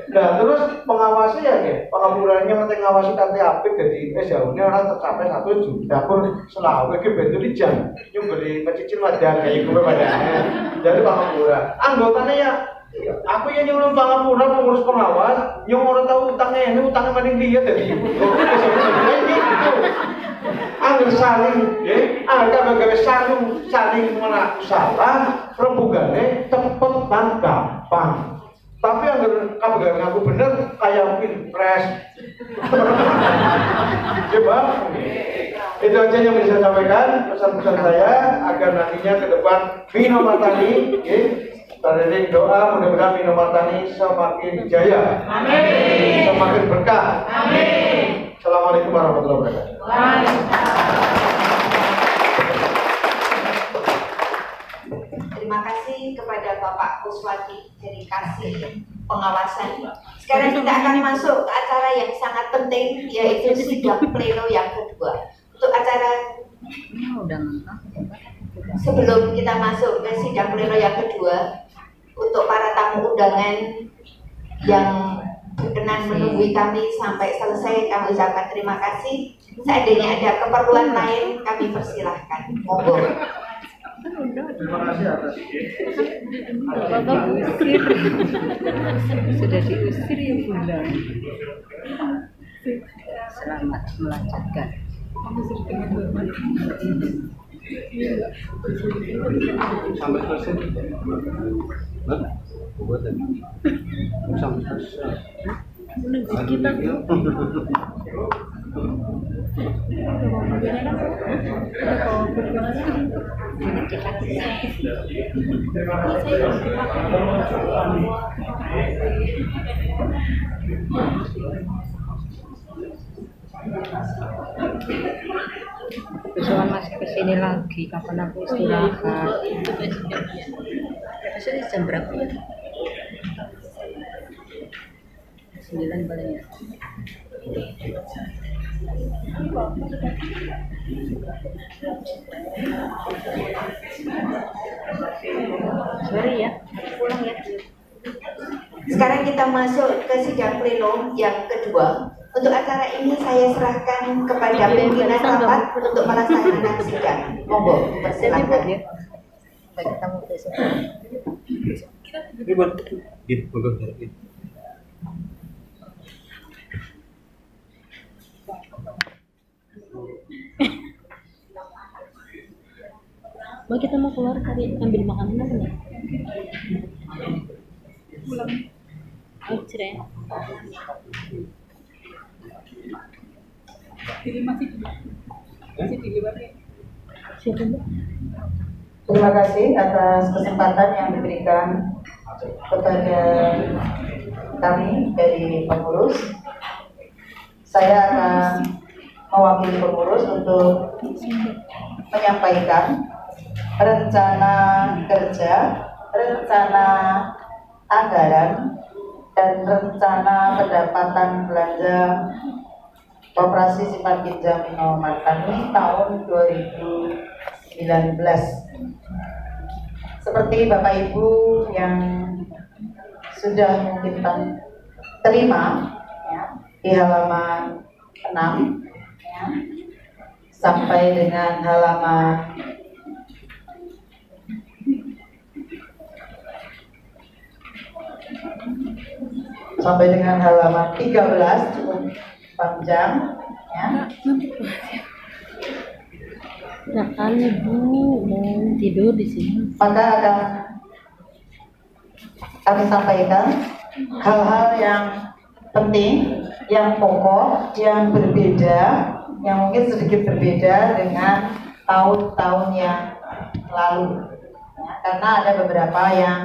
Nah terus pengawasi ya, pengapurannya nanti ngawasi tante apik, jadi SJW-nya orang tercapai 1 juta pun selalu, betul di jam, yang beli pecicil wadah kayak gue badannya, jadi pengapuran. Anggotanya ya. Aku yang nyuruh pengapura pengurus pengawas, yang orang tahu utangnya ini utangnya maning dia tadi. Angger saling, angger saling mengaku salah, rembugannya cepet dan gampang. Tapi angger kabeh ngaku bener kayak pilpres. Coba. Itu aja yang bisa saya sampaikan pesan-pesan saya agar nantinya ke depan Minomartani, tadi doa mudah-mudahan Minomartani semakin jaya, amin. Semakin berkah, amin. Assalamualaikum warahmatullahi wabarakatuh. Terima kasih kepada Bapak Kuswadi dari Kasih Pengawasan. Sekarang kita akan masuk ke acara yang sangat penting, yaitu sidang pleno yang kedua. Untuk acara sebelum kita masuk ke sidang pleno yang kedua, untuk para tamu undangan yang berkenan menunggu kami sampai selesai, kami ucapkan terima kasih. Seandainya ada keperluan lain, kami persilahkan. Monggo. Terima kasih atas Bapak usir. Sudah diusir ya Bunda. Selamat melanjutkan. sampai selesai. Buat tadi. Sampai selesai. Kita Terima kasih. ini lagi, kapan aku istirahat. Besok jam berapa ya? 9 paling ya. Sorry ya, pulang ya. Sekarang kita masuk ke sidang pleno yang kedua. Untuk acara ini saya serahkan kepada pimpinan rapat untuk melaksanakan sidang. Monggo, dipersilakan. Baik, ketemu besok. Mau kita mau keluar cari ambil makanan apa nih? Pulang. Oh, cerai. Siapa Mbak? Terima kasih atas kesempatan yang diberikan kepada kami dari pengurus. Saya akan mewakili pengurus untuk menyampaikan rencana kerja, rencana anggaran, dan rencana pendapatan belanja Koperasi Simpan Pinjam Inoman kami tahun 2019. Seperti Bapak Ibu yang sudah mungkin terima ya, di halaman 6 ya, sampai dengan halaman sampai dengan halaman 13 cukup panjang ya. Nah, Ibu mau tidur di sini. Maka akan kami sampaikan hal-hal yang penting, yang pokok, yang berbeda, yang mungkin sedikit berbeda dengan tahun-tahun yang lalu ya, karena ada beberapa yang